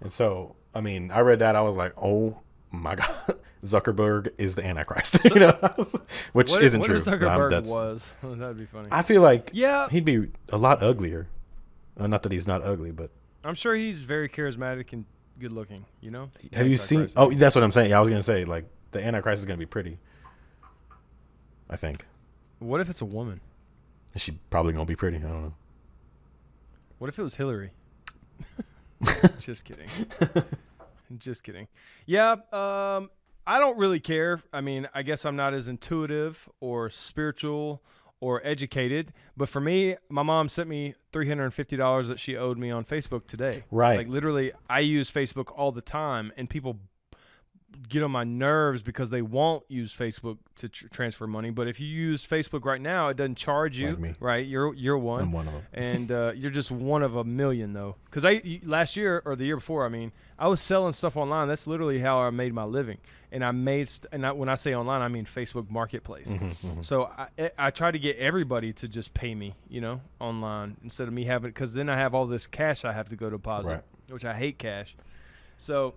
And so, I mean, I read that, I was like, oh my God, Zuckerberg is the Antichrist, which isn't true. What if Zuckerberg was? That'd be funny. I feel like yeah, he'd be a lot uglier. Not that he's not ugly, but I'm sure he's very charismatic and good looking, Have you seen? Oh, that's what I'm saying. Yeah, I was going to say, like, the Antichrist is going to be pretty, I think. What if it's a woman? She's probably going to be pretty. I don't know. What if it was Hillary? Just kidding. Just kidding. Yeah, I don't really care. I mean, I guess I'm not as intuitive or spiritual or educated. But for me, my mom sent me $350 that she owed me on Facebook today. Right. Like, literally, I use Facebook all the time, and people get on my nerves because they won't use Facebook to transfer money. But if you use Facebook right now, it doesn't charge you. Like me. Right? You're one. I'm one of them. And you're just one of a million, though. Because last year, or the year before, I was selling stuff online. That's literally how I made my living. And when I say online, I mean Facebook Marketplace. So I try to get everybody to just pay me, online, instead of me having, because then I have all this cash I have to go deposit, right, which I hate cash. So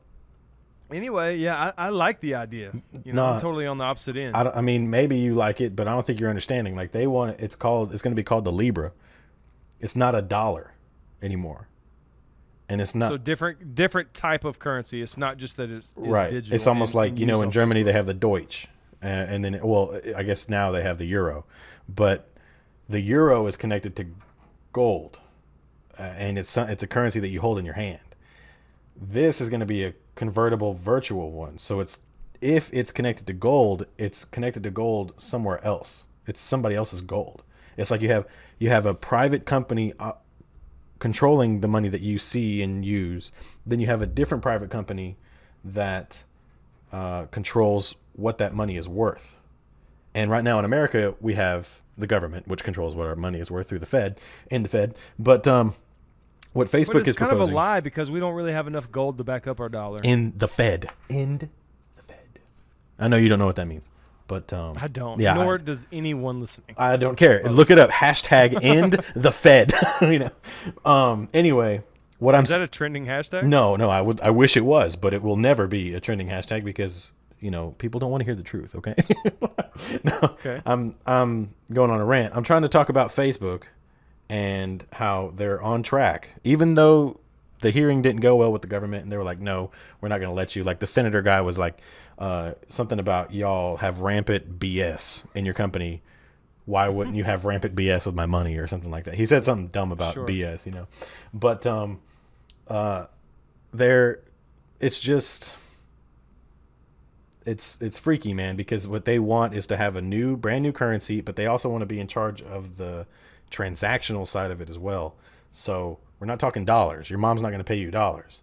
anyway, yeah, I like the idea. I'm totally on the opposite end. I mean, maybe you like it, but I don't think you're understanding. Like, they want it's going to be called the Libra. It's not a dollar anymore. And it's not so different type of currency. It's not just that it's right. digital. It's almost like, in Germany Facebook. They have the Deutsch, and then I guess now they have the euro, but the euro is connected to gold, and it's a currency that you hold in your hand. This is going to be a convertible virtual one. So if it's connected to gold, it's connected to gold somewhere else. It's somebody else's gold. It's like you have a private company controlling the money that you see and use. Then you have a different private company that controls what that money is worth. And right now in America, we have the government, which controls what our money is worth through the Fed. But what Facebook is proposing, kind of a lie, because we don't really have enough gold to back up our dollar. In the Fed. I know you don't know what that means, but I don't. Yeah, nor does anyone listening. I don't care. Look it up. # end the Fed. Anyway, is that a trending hashtag? No. I wish it was, but it will never be a trending hashtag because people don't want to hear the truth. Okay. No. Okay. I'm going on a rant. I'm trying to talk about Facebook and how they're on track, even though the hearing didn't go well with the government, and they were like, no, we're not going to let you. Like, the senator guy was like, something about, y'all have rampant BS in your company. Why wouldn't you have rampant BS with my money, or something like that? He said something dumb about BS, but it's just, it's freaky, man, because what they want is to have a brand new currency, but they also want to be in charge of the transactional side of it as well. So we're not talking dollars. Your mom's not going to pay you dollars.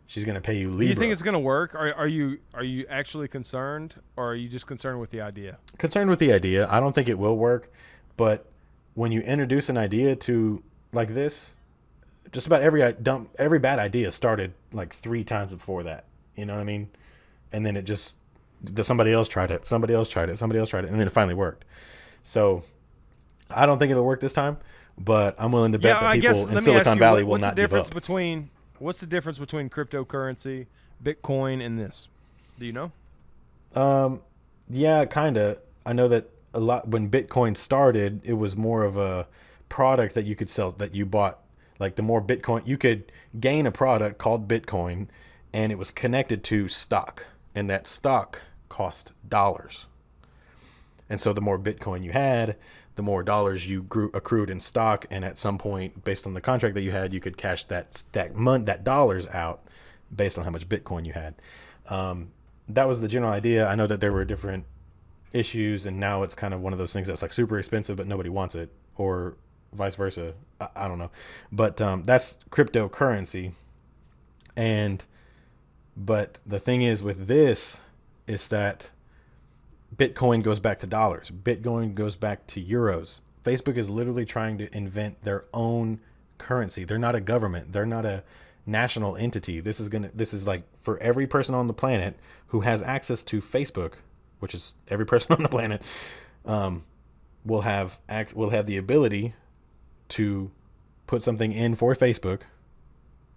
She's going to pay you Libra. Do you think it's going to work? Are you actually concerned, or are you just concerned with the idea? Concerned with the idea. I don't think it will work, but when you introduce an idea to like this, just about every bad idea started like 3 times before that. You know what I mean? And then somebody else tried it, and then it finally worked. So I don't think it'll work this time, but I'm willing to bet that people in Silicon Valley will not give up. What's the difference between cryptocurrency, Bitcoin, and this? Do you know? Yeah, kind of. I know that a lot when Bitcoin started, it was more of a product that you could sell, that you bought. Like, the more Bitcoin, you could gain a product called Bitcoin, and it was connected to stock, and that stock cost dollars. And so the more Bitcoin you had, the more dollars you accrued in stock, and at some point, based on the contract that you had, you could cash that dollars out based on how much Bitcoin you had. That was the general idea. I know that there were different issues, and now it's kind of one of those things that's like super expensive, but nobody wants it, or vice versa. I don't know, but that's cryptocurrency. But the thing is with this is that Bitcoin goes back to dollars. Bitcoin goes back to euros. Facebook is literally trying to invent their own currency. They're not a government. They're not a national entity. This is like for every person on the planet who has access to Facebook, which is every person on the planet, will have the ability to put something in for Facebook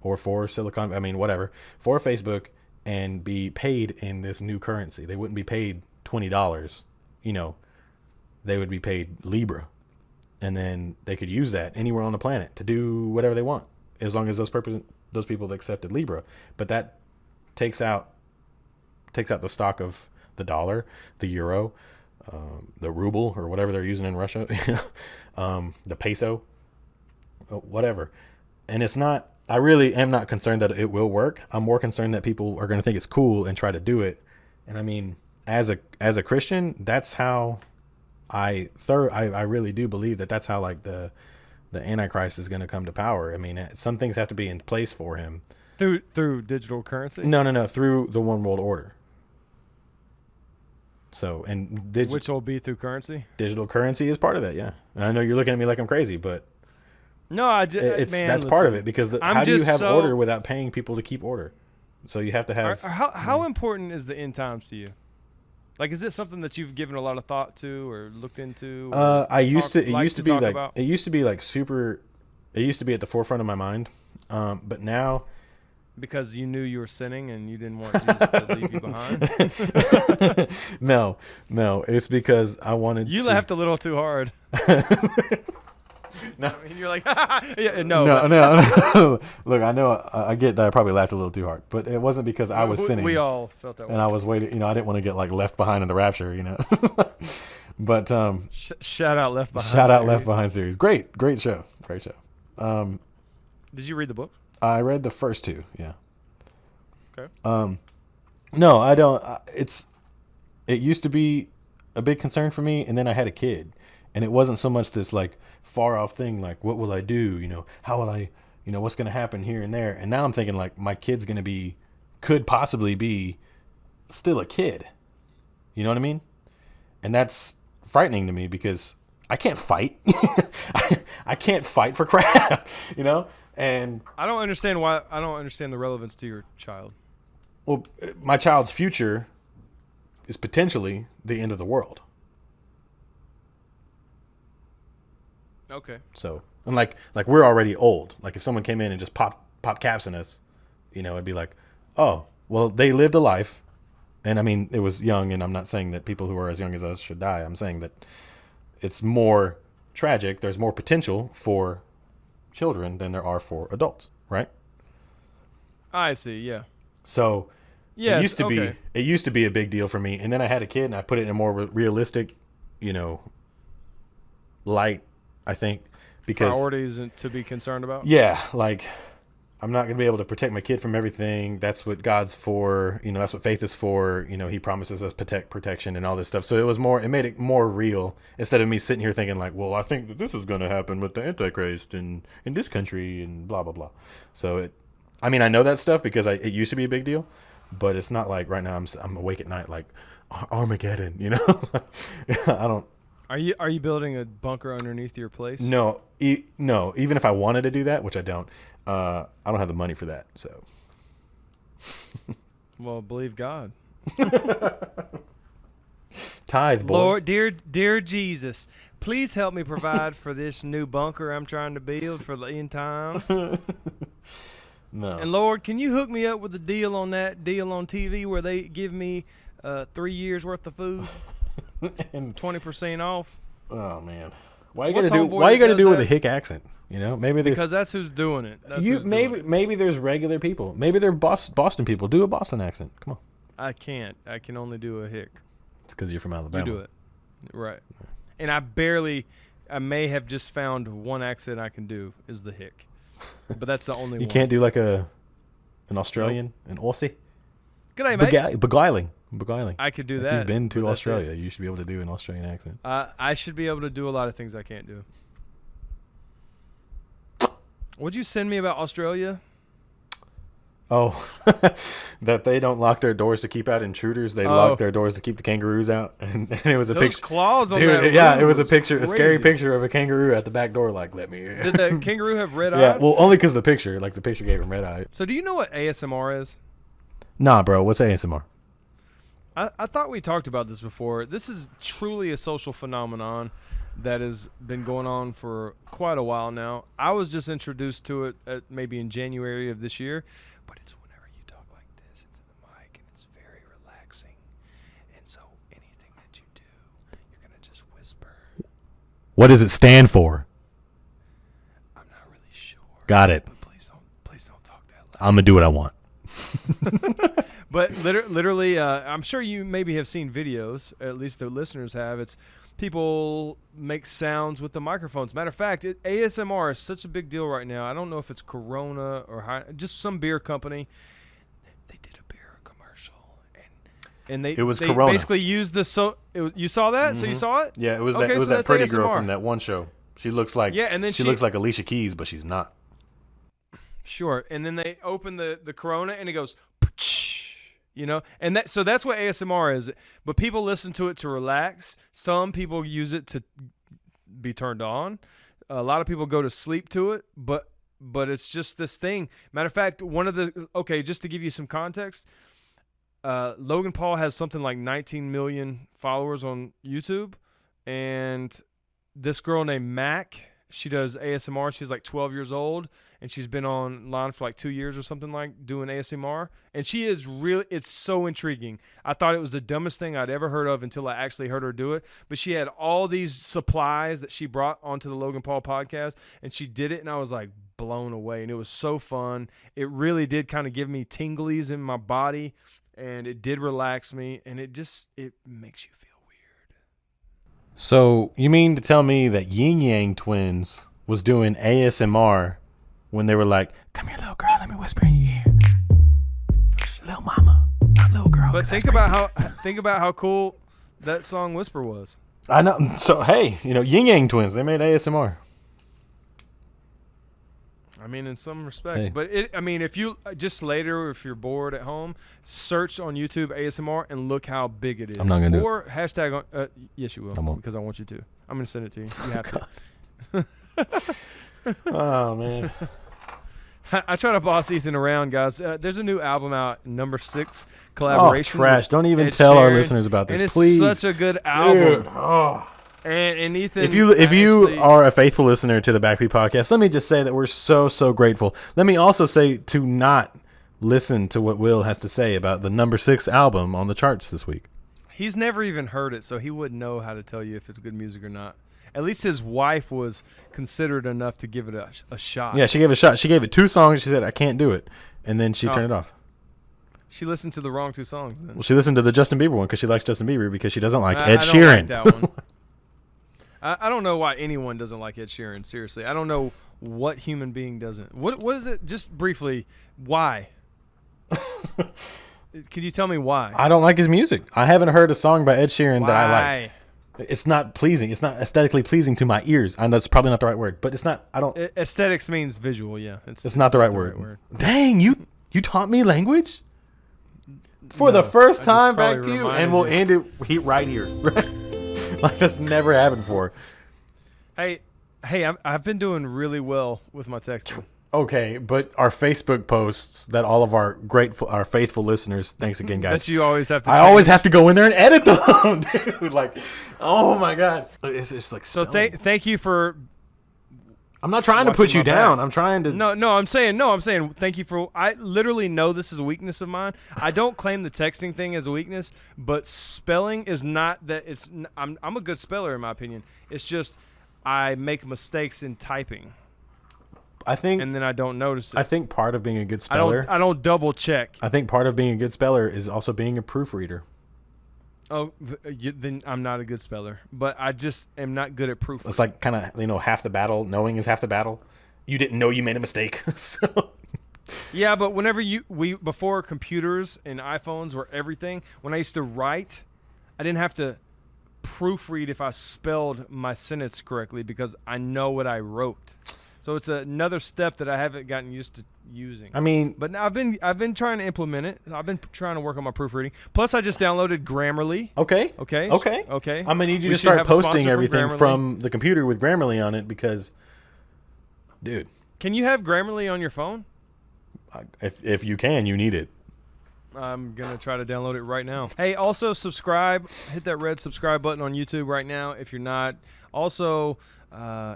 or for whatever, for Facebook, and be paid in this new currency. They wouldn't be paid $20, they would be paid Libra. And then they could use that anywhere on the planet to do whatever they want, as long as those people accepted Libra. But that takes out the stock of the dollar, the euro, the ruble, or whatever they're using in Russia, the peso, whatever. And it's not, I really am not concerned that it will work. I'm more concerned that people are going to think it's cool and try to do it. And I mean, as a Christian, that's how I really do believe that's how like the Antichrist is going to come to power. I mean, some things have to be in place for him. Through digital currency? No, through the one world order. So, and which will be through currency? Digital currency is part of that, yeah. And I know you're looking at me like I'm crazy, but no, that's part of it, because how do you have order without paying people to keep order? So you have to have. How important is the end times to you? Like, is it something that you've given a lot of thought to or looked into? It used to be at the forefront of my mind, but now. Because you knew you were sinning and you didn't want Jesus to leave you behind? No, it's because I wanted You laughed a little too hard. No. I mean, you're like, yeah, no. Look, I know I get that I probably laughed a little too hard, but it wasn't because I was sinning. We all felt that way. And I was waiting, I didn't want to get like left behind in the rapture, But shout out Left Behind. Shout out Left Behind series. Great show. Did you read the book? I read the first two, yeah. Okay. No, I don't. It used to be a big concern for me, and then I had a kid, and it wasn't so much this like far off thing, like what will I do? How will I? What's going to happen here and there? And now I'm thinking like my kid's could possibly be still a kid. You know what I mean? And that's frightening to me because I can't fight. I can't fight for crap. And I don't understand the relevance to your child. Well, my child's future is potentially the end of the world. Okay. So, and like we're already old. Like if someone came in and just pop caps in us, it'd be like, oh, well, they lived a life, and I mean it was young. And I'm not saying that people who are as young as us should die. I'm saying that it's more tragic. There's more potential for children than there are for adults, right? I see. Yeah. So yes, it used to be a big deal for me, and then I had a kid and I put it in a more realistic, light, I think, because priorities to be concerned about. Yeah, like I'm not going to be able to protect my kid from everything. That's what God's for. That's what faith is for. He promises us protection and all this stuff. So it made it more real instead of me sitting here thinking like, well, I think that this is going to happen with the Antichrist in this country and blah, blah, blah. So I know that stuff because it used to be a big deal, but it's not like right now I'm awake at night like Armageddon, I don't. Are you building a bunker underneath your place? No, no. Even if I wanted to do that, which I don't have the money for that. So, well, believe God. Tithe, boy. Lord, dear Jesus, please help me provide for this new bunker I'm trying to build for the end times. No. And Lord, can you hook me up with a deal on TV where they give me 3 years worth of food? And 20% off. Oh man, why you gotta do it with a hick accent? Maybe because that's who's doing it. Maybe there's regular people. Maybe they're Boston people. Do a Boston accent. Come on. I can't. I can only do a hick. It's because you're from Alabama. You do it, right? And I may have just found one accent I can do is the hick, but that's the only. You one. Can't do like an Australian, an Aussie. G'day, mate. Beguiling. I could do if that. You've been to Australia. You should be able to do an Australian accent. I should be able to do a lot of things I can't do. Would you send me about Australia? Oh, that they don't lock their doors to keep out intruders. They lock their doors to keep the kangaroos out. And it was a Those picture. claws on Dude, that yeah, room it was a picture, a scary crazy. picture of a kangaroo at the back door. Like, let me in. Did the kangaroo have red Yeah, eyes? well, only because the picture. Like, the picture gave him red eye. So do you know what ASMR is? Nah, bro. What's ASMR? I thought we talked about this before. This is truly a social phenomenon that has been going on for quite a while now. I was just introduced to it maybe in January of this year, but it's whenever you talk like this into the mic, and it's very relaxing. And so anything that you do, you're going to just whisper. What does it stand for? I'm not really sure. Got it. But please don't talk that loud. I'm gonna do what I want. But literally, I'm sure you maybe have seen videos, at least the listeners have. It's people make sounds with the microphones. Matter of fact, ASMR is such a big deal right now. I don't know if it's Corona or just some beer company. They did a beer commercial, and they Corona. basically used the you saw that? So you saw it? Yeah, it was Okay, that. It was so that that's pretty girl ASMR. from that one show. She looks like Yeah, and then she looks like Alicia Keys, but she's not. Sure. And then they open the Corona and it goes, you know, and that's what ASMR is. But people listen to it to relax. Some people use it to be turned on. A lot of people go to sleep to it, but it's just this thing. Matter of fact, just to give you some context, Logan Paul has something like 19 million followers on YouTube, and this girl named Mac, she does ASMR. She's like 12 years old, and she's been online for like 2 years or something, like doing ASMR. And she is really, it's so intriguing. I thought it was the dumbest thing I'd ever heard of until I actually heard her do it. But she had all these supplies that she brought onto the Logan Paul podcast, and she did it, and I was like blown away. And it was so fun. It really did kind of give me tinglies in my body, and it did relax me, and it makes you feel weird. So you mean to tell me that Yin Yang Twins was doing ASMR when they were like, "Come here, little girl, let me whisper in your ear, little mama, not little girl." But think about how cool that song "Whisper" was. I know. So hey, Yin Yang Twins, they made ASMR. I mean, in some respects, Hey. but if you just later, if you're bored at home, search on YouTube ASMR and look how big it is. I'm not gonna do it. Or hashtag on. Yes, you will. I won't. Because I want you to. I'm gonna send it to you. You have to. Oh man. I try to boss Ethan around, guys. There's a new album out, number 6 Oh, collaboration. trash! Don't even Ed tell our Sheeran, listeners about this, and it's please. such a good album. Dude, oh. And Ethan, If you actually- are a faithful listener to the Back Pew podcast, let me just say that we're so grateful. Let me also say to not listen to what Will has to say about the number 6 album on the charts this week. he's never even heard it, so he wouldn't know how to tell you if it's good music or not. At least his wife was considerate enough to give it a shot. Yeah, she gave it a shot. She gave it 2 songs. She said, "I can't do it," and then she turned it off. She listened to the wrong 2 songs then. Well, she listened to the Justin Bieber one because she likes Justin Bieber because she doesn't like I Ed don't Sheeran. like that one. I don't know why anyone doesn't like Ed Sheeran. Seriously, I don't know what human being doesn't. What is it? Just briefly, why? Can you tell me why? I don't like his music. I haven't heard a song by Ed Sheeran Why? that I like. It's not pleasing. It's not aesthetically pleasing to my ears. I know that's probably not the right word, but it's not. I don't. Aesthetics means visual. Yeah, It's not the right word. Dang, you taught me language for the No, first I just time, probably Back Pew, reminded and we'll you. end it right here. Like that's never happened before. Hey, I've been doing really well with my texting. Okay, but our Facebook posts that all of our faithful listeners, thanks again, guys. That you always have to. I always have to go in there and edit them, dude. Like, oh my god, it's just like So spelling. thank you for. I'm not trying to watching put you my back. down. I'm trying to. No. I'm saying thank you for. I literally know this is a weakness of mine. I don't claim the texting thing as a weakness, but spelling is not that. I'm a good speller in my opinion. It's just I make mistakes in typing, I think, and then I don't notice it. I think part of being a good speller. I don't double check. I think part of being a good speller is also being a proofreader. Oh, then I'm not a good speller, but I just am not good at proofing. It's like kind of half the battle. Knowing is half the battle. You didn't know you made a mistake, so. Yeah, but whenever before computers and iPhones were everything, when I used to write, I didn't have to proofread if I spelled my sentence correctly because I know what I wrote. So it's another step that I haven't gotten used to using. I mean, But now I've been trying to implement it. I've been trying to work on my proofreading. Plus, I just downloaded Grammarly. okay. Okay. Okay. Okay. I'm gonna need you We to should start have a sponsor posting from everything Grammarly. from the computer with Grammarly on it because, dude, Can you have Grammarly on your phone? if you can, you need it. I'm going to try to download it right now. Hey, also subscribe. Hit that red subscribe button on YouTube right now if you're not. Also,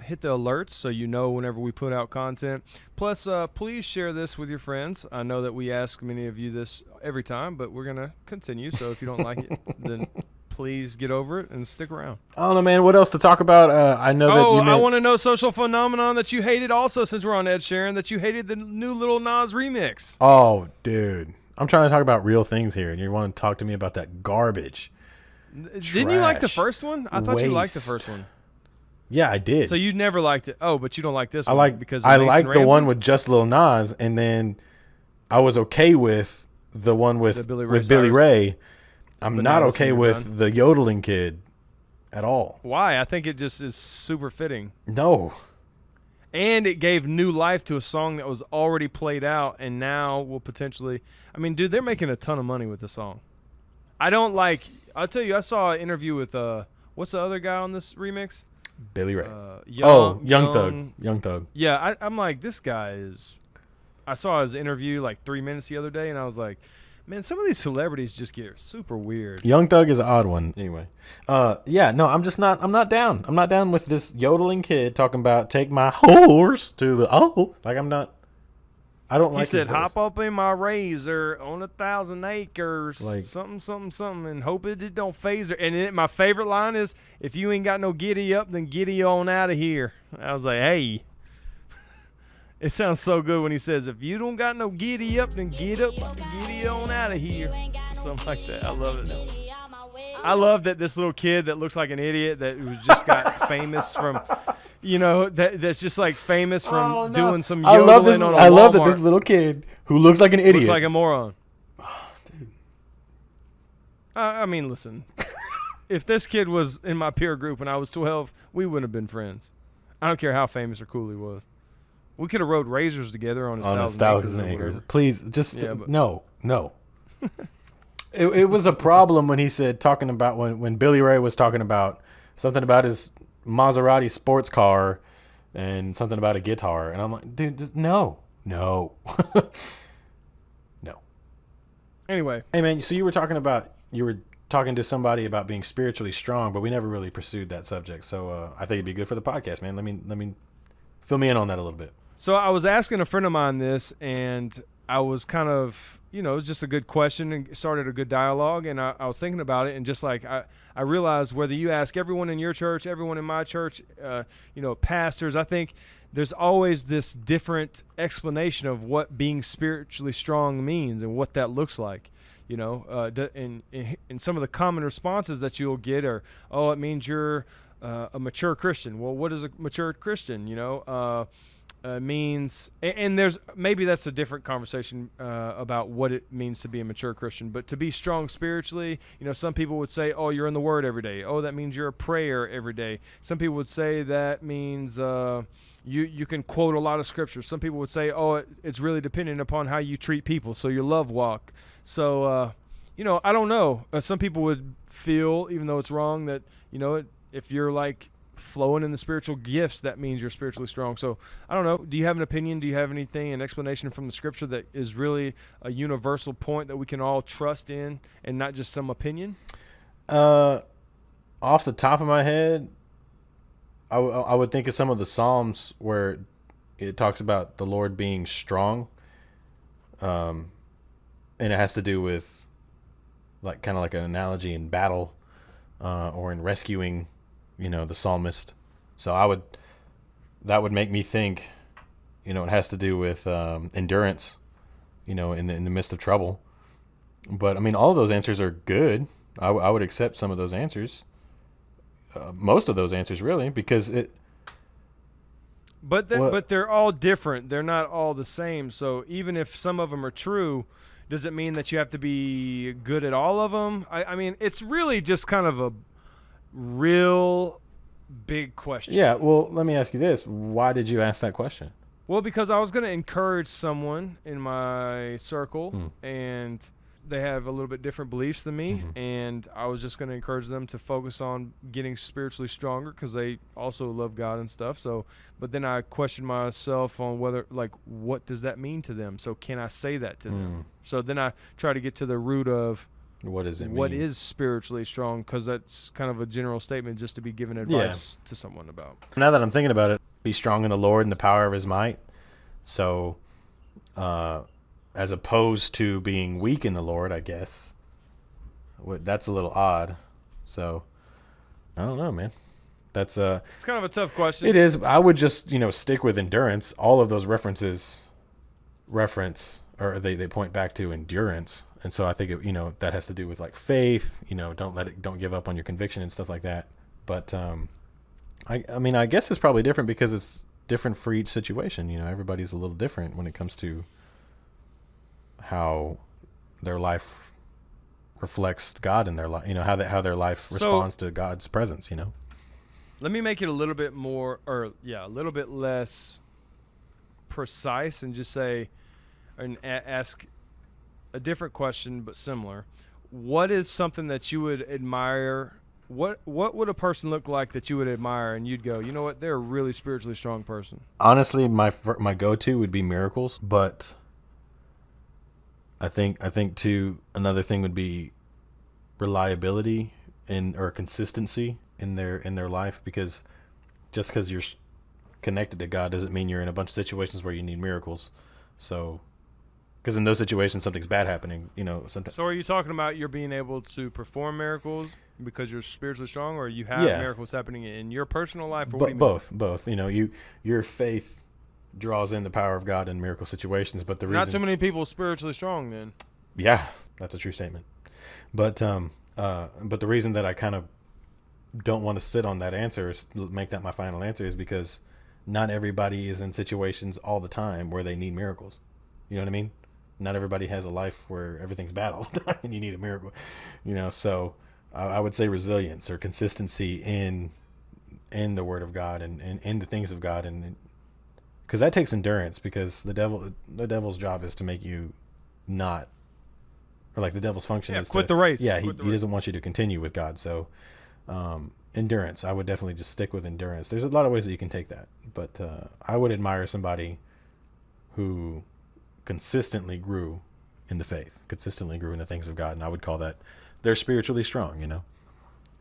hit the alerts so you know whenever we put out content. Plus, please share this with your friends. I know that we ask many of you this every time, but we're going to continue. So if you don't like it, then please get over it and stick around. I don't know, man. What else to talk about? I know that you I want to know social phenomenon that you hated also, since we're on Ed Sheeran, that you hated the new Lil Nas remix. Oh, dude. I'm trying to talk about real things here, and you want to talk to me about that garbage. Didn't you like the first one? I thought you liked the Waste. first one. Yeah, I did. So you never liked it. Oh, but you don't like this I one like because of I Mason like the Ramsey? one with just Lil Nas, and then I was okay with the one with The Billy Ray with Billy Cyrus. Ray. I'm But not now that's okay when you're with done. the yodeling kid at all. Why? I think it just is super fitting. No. And it gave new life to a song that was already played out and now will potentially... I mean, dude, they're making a ton of money with the song. I don't like... I'll tell you, I saw an interview with... what's the other guy on this remix? Billy Ray. Young Thug. Young Thug. Yeah, I'm like, this guy is... I saw his interview like 3 minutes the other day, and I was like, man, some of these celebrities just get super weird. Young Thug is an odd one. Anyway. Yeah, no, I'm not down. I'm not down with this yodeling kid talking about take my horse to the I don't like He said, his voice. hop up in my razor on 1,000 acres, Like- something, and hope it don't phase her. And my favorite line is, if you ain't got no giddy up, then giddy on out of here. I was like, hey. It sounds so good when he says, if you don't got no giddy up, then get up, giddy on out of here. Something like that. I love it. I love that this little kid that looks like an idiot that was just got famous from, that's just like famous from doing some I yodeling love this. on a I love that Walmart. this little kid who looks like an idiot. Looks like a moron. I mean, listen. If this kid was in my peer group when I was 12, we wouldn't have been friends. I don't care how famous or cool he was. We could have rode razors together on his on 1,000 1,000 acres. acres. Please, just Yeah, but- no. It was a problem when he said talking about when Billy Ray was talking about something about his Maserati sports car and something about a guitar, and I'm like, dude, just no. No. Anyway, Hey man, so you were talking to somebody about being spiritually strong, but we never really pursued that subject. So I think it'd be good for the podcast, man. Let me fill me in on that a little bit. so I was asking a friend of mine this, and I was kind of, it was just a good question and started a good dialogue, and I was thinking about it, and just like I realized whether you ask everyone in your church, everyone in my church, pastors, I think there's always this different explanation of what being spiritually strong means and what that looks like. And some of the common responses that you'll get are, oh, it means you're a mature Christian. Well, what is a mature Christian? Means, and there's maybe that's a different conversation about what it means to be a mature Christian. But to be strong spiritually, some people would say, oh, you're in the Word every day. Oh, that means you're a prayer every day. Some people would say that means you can quote a lot of scripture. Some people would say, oh, it's really dependent upon how you treat people. So your love walk. So I don't know. Some people would feel, even though it's wrong, that if you're like flowing in the spiritual gifts, that means you're spiritually strong. So I don't know. Do you have an opinion? Do you have anything, an explanation from the scripture that is really a universal point that we can all trust in and not just some opinion? Off the top of my head, I would think of some of the Psalms where it talks about the Lord being strong, and it has to do with kind of like an analogy in battle or in rescuing, the psalmist. So that would make me think, it has to do with endurance, in the midst of trouble. But I mean, all of those answers are good. I would accept some of those answers. Most of those answers, really, because it. But they're all different. They're not all the same. So even if some of them are true, does it mean that you have to be good at all of them? I mean, it's really just kind of a real big question. Yeah, well, let me ask you this. Why did you ask that question? Well, because I was going to encourage someone in my circle, and they have a little bit different beliefs than me, and I was just going to encourage them to focus on getting spiritually stronger because they also love God and stuff. So, but then I questioned myself on whether, like, what does that mean to them? So can I say that to them? So then I try to get to the root of what does it mean? What is spiritually strong? Because that's kind of a general statement just to be giving advice to someone about. Now that I'm thinking about it, be strong in the Lord and the power of his might. So, as opposed to being weak in the Lord, I guess. That's a little odd. So, I don't know, man. It's kind of a tough question. It is. I would just, stick with endurance. All of those references they point back to endurance. And so I think that has to do with like faith, don't give up on your conviction and stuff like that. But I guess it's probably different because it's different for each situation. Everybody's a little different when it comes to how their life reflects God in their life, how their life responds to God's presence, Let me make it a little bit more, a little bit less precise and just say, and ask a different question but similar. What is something that you would admire? What would a person look like that you would admire and you'd go, you know what, they're a really spiritually strong person? Honestly, my go-to would be miracles, but I think too another thing would be reliability or consistency in their life, because just because you're connected to God doesn't mean you're in a bunch of situations where you need miracles. So, because in those situations something's bad happening, sometimes. So are you talking about you're being able to perform miracles because you're spiritually strong, or you have miracles happening in your personal life? Or what do you mean? Both. Your faith draws in the power of God in miracle situations, but not too many people spiritually strong then. Yeah, that's a true statement. But the reason that I kind of don't want to sit on that answer, make that my final answer, is because not everybody is in situations all the time where they need miracles. You know what I mean? Not everybody has a life where everything's bad all the time and you need a miracle. So I would say resilience or consistency in the Word of God and in the things of God, and because that takes endurance, because the devil's job is to make you not, or like the devil's function is quit the race. Yeah, he doesn't want you to continue with God. So endurance, I would definitely just stick with endurance. There's a lot of ways that you can take that, but I would admire somebody who consistently grew in the faith, consistently grew in the things of God, and I would call that they're spiritually strong,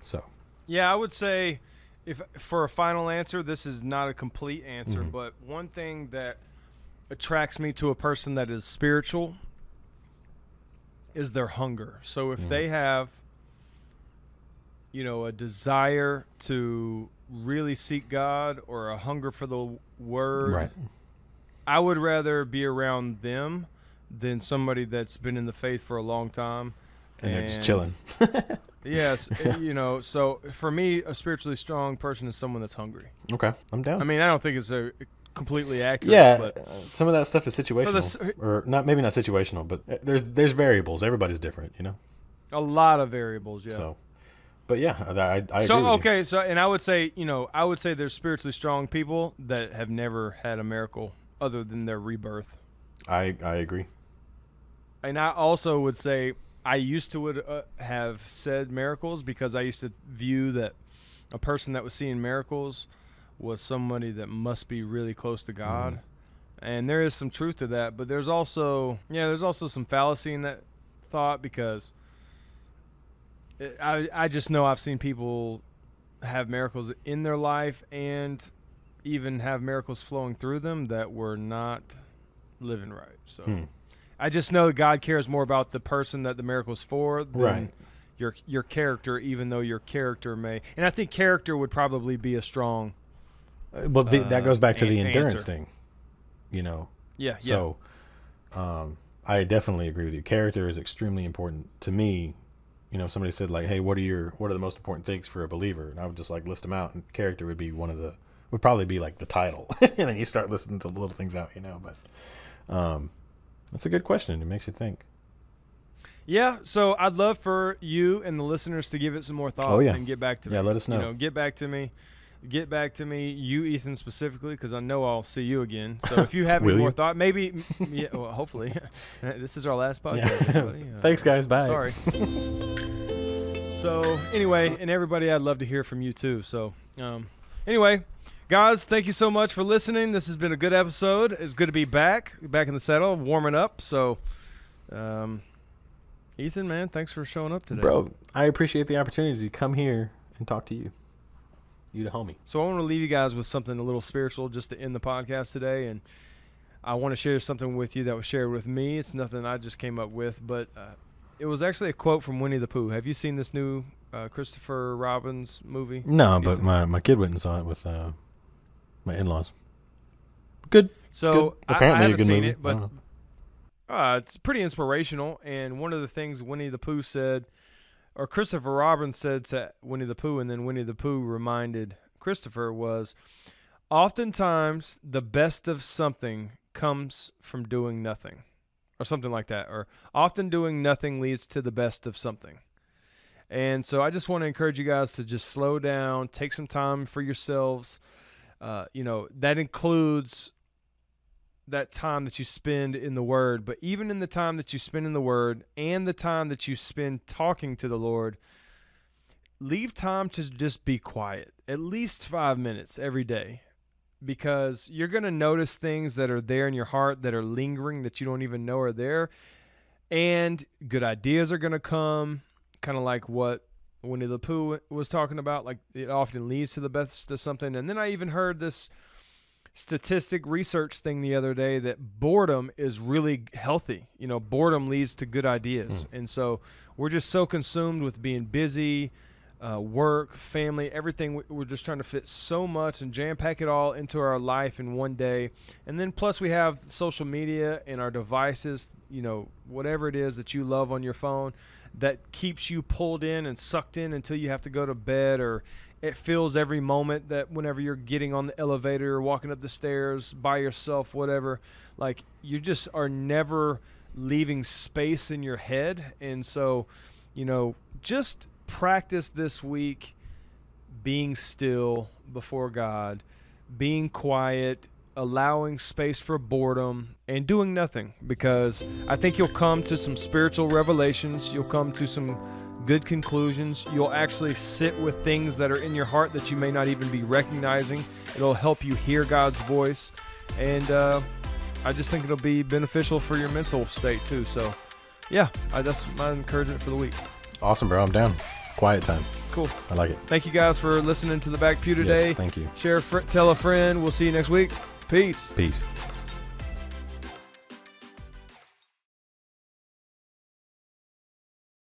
So. Yeah, I would say, if for a final answer, this is not a complete answer, but one thing that attracts me to a person that is spiritual is their hunger. So if they have, a desire to really seek God or a hunger for the Word, right, I would rather be around them than somebody that's been in the faith for a long time. And they're just chilling. Yes, so for me, a spiritually strong person is someone that's hungry. Okay, I'm down. I mean, I don't think it's a completely accurate. Yeah, but some of that stuff is situational, or maybe not situational, but there's variables. Everybody's different, A lot of variables, yeah. So, but yeah, I agree. So with okay, you. so and I would say, there's spiritually strong people that have never had a miracle other than their rebirth. I agree. And I also would say I used to have said miracles because I used to view that a person that was seeing miracles was somebody that must be really close to God. And there is some truth to that, but there's also some fallacy in that thought, because I just know I've seen people have miracles in their life and even have miracles flowing through them that were not living right. So I just know that God cares more about the person that the miracle's for than your character, even though your character may. And I think character would probably be a strong. Well, that goes back to the endurance thing, Yeah. So, I definitely agree with you. Character is extremely important to me. If somebody said like, "Hey, what are the most important things for a believer?" and I would just like list them out, and character would be would probably be like the title, and then you start listening to little things out, But that's a good question. It makes you think. Yeah, so I'd love for you and the listeners to give it some more thought and get back to me. Yeah, let us know. Get back to me. get back to me, you, Ethan, specifically, because I know I'll see you again. So if you have any Will more you? thought, maybe, yeah, well, hopefully. This is our last podcast. everybody. Thanks, guys. Bye. Sorry. So anyway, and everybody, I'd love to hear from you too. So anyway, guys, thank you so much for listening. This has been a good episode. It's good to be back in the saddle, warming up. So Ethan, man, thanks for showing up today. Bro, I appreciate the opportunity to come here and talk to you. You the homie. So I want to leave you guys with something a little spiritual just to end the podcast today. And I want to share something with you that was shared with me. It's nothing I just came up with, but it was actually a quote from Winnie the Pooh. Have you seen this new Christopher Robin's movie? No, but my kid went and saw it with my in-laws. Good. So good. I Apparently haven't a good seen movie. it, but it's pretty inspirational. And one of the things Winnie the Pooh said, or Christopher Robin said to Winnie the Pooh, and then Winnie the Pooh reminded Christopher, was, oftentimes the best of something comes from doing nothing, or something like that. Or often doing nothing leads to the best of something. And so I just want to encourage you guys to just slow down, take some time for yourselves. That includes that time that you spend in the Word, but even in the time that you spend in the Word and the time that you spend talking to the Lord, leave time to just be quiet, at least 5 minutes every day, because you're going to notice things that are there in your heart that are lingering that you don't even know are there, and good ideas are going to come, kind of like what Winnie the Pooh was talking about, like it often leads to the best of something. And then I even heard this statistic research thing the other day that boredom is really healthy. Boredom leads to good ideas. And so we're just so consumed with being busy, work, family, everything. We're just trying to fit so much and jam pack it all into our life in one day. And then plus we have social media and our devices, whatever it is that you love on your phone that keeps you pulled in and sucked in until you have to go to bed, or it feels every moment that whenever you're getting on the elevator or walking up the stairs by yourself, whatever, like you just are never leaving space in your head. And so, just practice this week being still before God, being quiet, allowing space for boredom, and doing nothing, because I think you'll come to some spiritual revelations. You'll come to some good conclusions. You'll actually sit with things that are in your heart that you may not even be recognizing. It'll help you hear God's voice. And I just think it'll be beneficial for your mental state too. So yeah, that's my encouragement for the week. Awesome, bro. I'm down. Quiet time. Cool. I like it. Thank you guys for listening to the Back Pew today. Yes, thank you. Share, tell a friend. We'll see you next week. Peace. Peace.